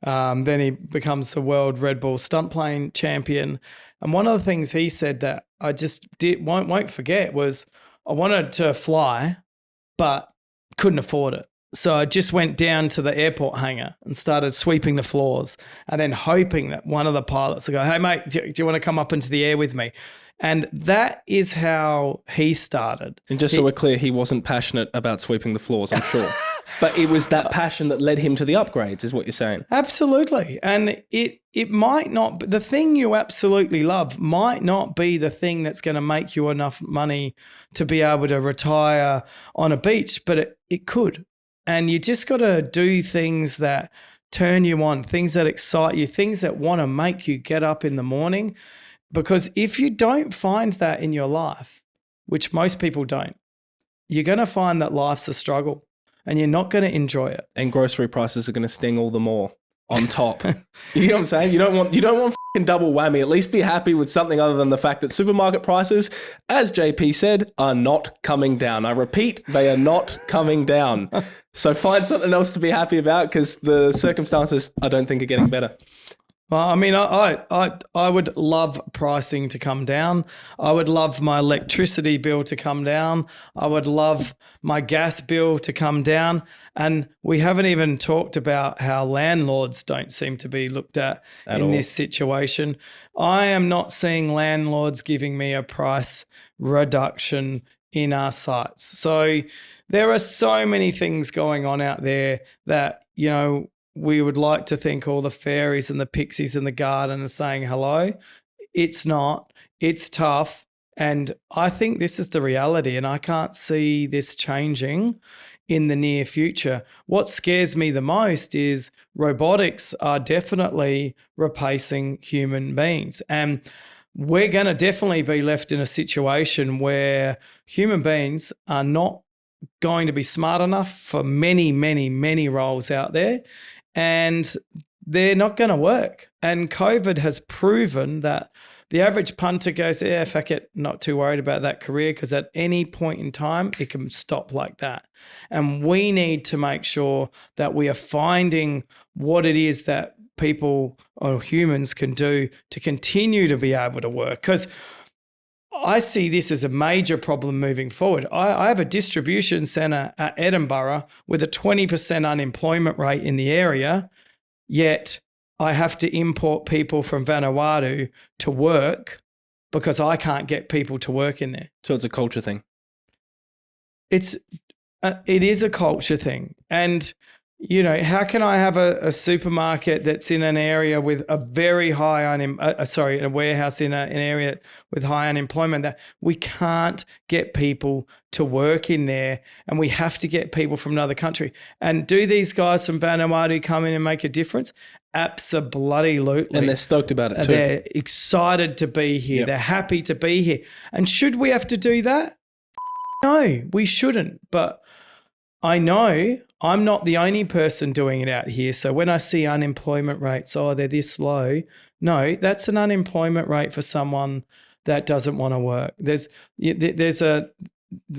Then he becomes the world Red Bull stunt plane champion. And one of the things he said that I just won't forget was I wanted to fly, but couldn't afford it. So I just went down to the airport hangar and started sweeping the floors and then hoping that one of the pilots would go, hey, mate, do you want to come up into the air with me? And that is how he started. And just so we're clear, he wasn't passionate about sweeping the floors, I'm sure. But it was that passion that led him to the upgrades, is what you're saying. Absolutely. And it might not, the thing you absolutely love might not be the thing that's going to make you enough money to be able to retire on a beach, but it could. And you just got to do things that turn you on, things that excite you, things that want to make you get up in the morning. Because if you don't find that in your life, which most people don't, you're going to find that life's a struggle and you're not going to enjoy it. And grocery prices are going to sting all the more on top. You know what I'm saying? You don't want fucking double whammy. At least be happy with something other than the fact that supermarket prices, as JP said, are not coming down. I repeat, they are not coming down. So find something else to be happy about because the circumstances, I don't think, are getting better. Well, I mean, I would love pricing to come down. I would love my electricity bill to come down. I would love my gas bill to come down. And we haven't even talked about how landlords don't seem to be looked at in this situation. I am not seeing landlords giving me a price reduction in our sites. So there are so many things going on out there that, you know, we would like to think all the fairies and the pixies in the garden are saying hello. It's not. It's tough. And I think this is the reality, and I can't see this changing in the near future. What scares me the most is robotics are definitely replacing human beings. And we're going to definitely be left in a situation where human beings are not going to be smart enough for many, many, many roles out there. And they're not going to work. And COVID has proven that the average punter goes, yeah, fuck it, not too worried about that career because at any point in time, it can stop like that. And we need to make sure that we are finding what it is that people or humans can do to continue to be able to work. Because I see this as a major problem moving forward. I have a distribution centre at Edinburgh with a 20% unemployment rate in the area, yet I have to import people from Vanuatu to work because I can't get people to work in there. So it's a culture thing. It is a culture thing. And, you know, how can I have a supermarket that's in an area with a very high a warehouse in an area with high unemployment that we can't get people to work in there, and we have to get people from another country? And do these guys from Vanuatu come in and make a difference? Absolutely. And they're stoked about it too. They're excited to be here. Yep. They're happy to be here. And should we have to do that? No, we shouldn't. But I know I'm not the only person doing it out here. So when I see unemployment rates, they're this low. No, that's an unemployment rate for someone that doesn't want to work.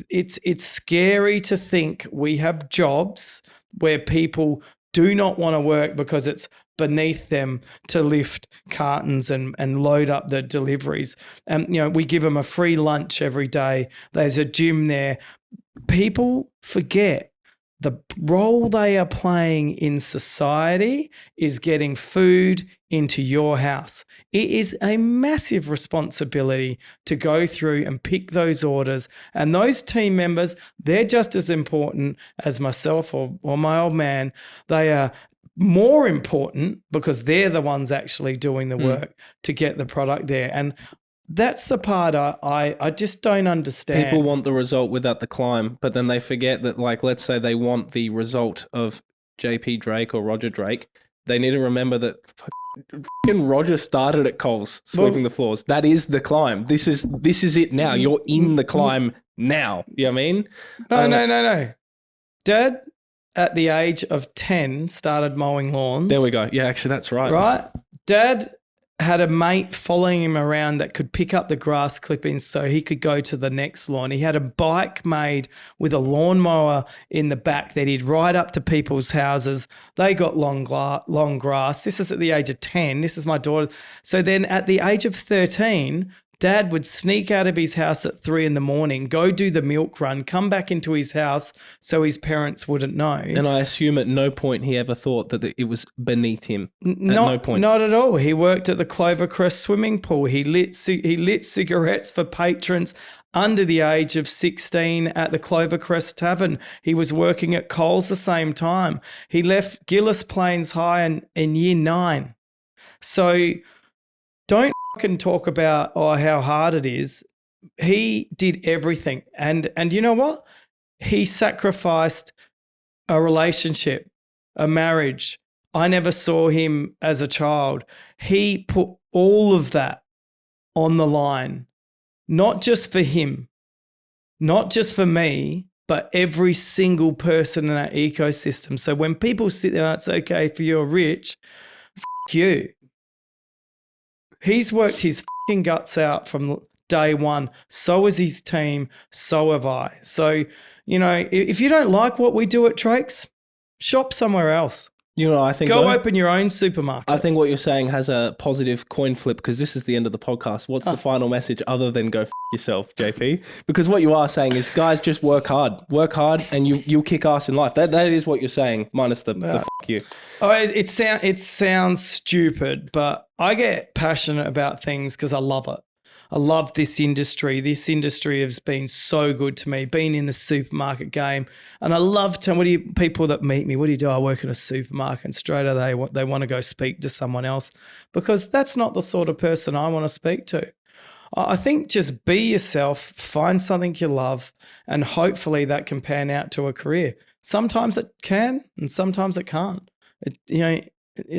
It's scary to think we have jobs where people do not want to work because it's beneath them to lift cartons and load up the deliveries. And, you know, we give them a free lunch every day. There's a gym there. People forget the role they are playing in society is getting food into your house. It is a massive responsibility to go through and pick those orders. And those team members, they're just as important as myself or my old man. They are more important because they're the ones actually doing the work to get the product there. And That's the part I just don't understand. People want the result without the climb, but then they forget that, like, let's say they want the result of JP Drake or Roger Drake. They need to remember that fucking Roger started at Coles sweeping the floors. That is the climb. This is it now. You're in the climb now. You know what I mean? No. Dad, at the age of 10, started mowing lawns. There we go. Yeah, actually, that's right. Right? Dad had a mate following him around that could pick up the grass clippings so he could go to the next lawn. He had a bike made with a lawnmower in the back that he'd ride up to people's houses. They got long grass. This is at the age of 10. This is my daughter. So then at the age of 13, Dad would sneak out of his house at 3 a.m, go do the milk run, come back into his house so his parents wouldn't know. And I assume at no point he ever thought that it was beneath him. No point. Not at all. He worked at the Clovercrest swimming pool. He lit cigarettes for patrons under the age of 16 at the Clovercrest Tavern. He was working at Coles the same time. He left Gillis Plains High in year 9. So don't fucking talk about how hard it is. He did everything. And you know what? He sacrificed a relationship, a marriage. I never saw him as a child. He put all of that on the line, not just for him, not just for me, but every single person in our ecosystem. So when people sit there and it's okay if you're rich, you. He's worked his fucking guts out from day one. So has his team. So have I. So, you know, if you don't like what we do at Drake's, shop somewhere else. You know, I think open your own supermarket. I think what you're saying has a positive coin flip because this is the end of the podcast. What's the final message other than go yourself, JP? Because what you are saying is, guys, just work hard, and you'll kick ass in life. That is what you're saying, minus the you. Oh, it sounds stupid, but I get passionate about things because I love it. I love this industry. This industry has been so good to me, being in the supermarket game. And I love telling people that meet me, what do you do? I work in a supermarket, and straight away they want to go speak to someone else because that's not the sort of person I want to speak to. I think just be yourself, find something you love, and hopefully that can pan out to a career. Sometimes it can and sometimes it can't.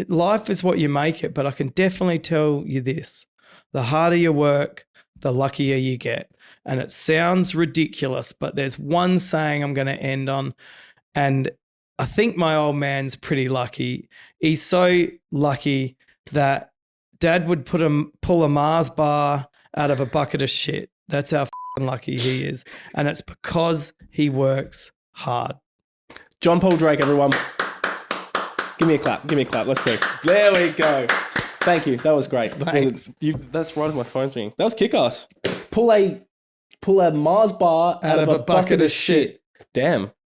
Life is what you make it, but I can definitely tell you this. The harder you work, the luckier you get. And it sounds ridiculous, but there's one saying I'm going to end on, and I think my old man's pretty lucky. He's so lucky that Dad would pull a Mars bar out of a bucket of shit. That's how lucky he is. And it's because he works hard. John Paul Drake, everyone. Give me a clap. Let's do it. There we go. Thank you. That was great. Thanks. That's right as my phone's ringing. That was kick-ass. Pull a Mars bar out of a bucket of shit. Damn.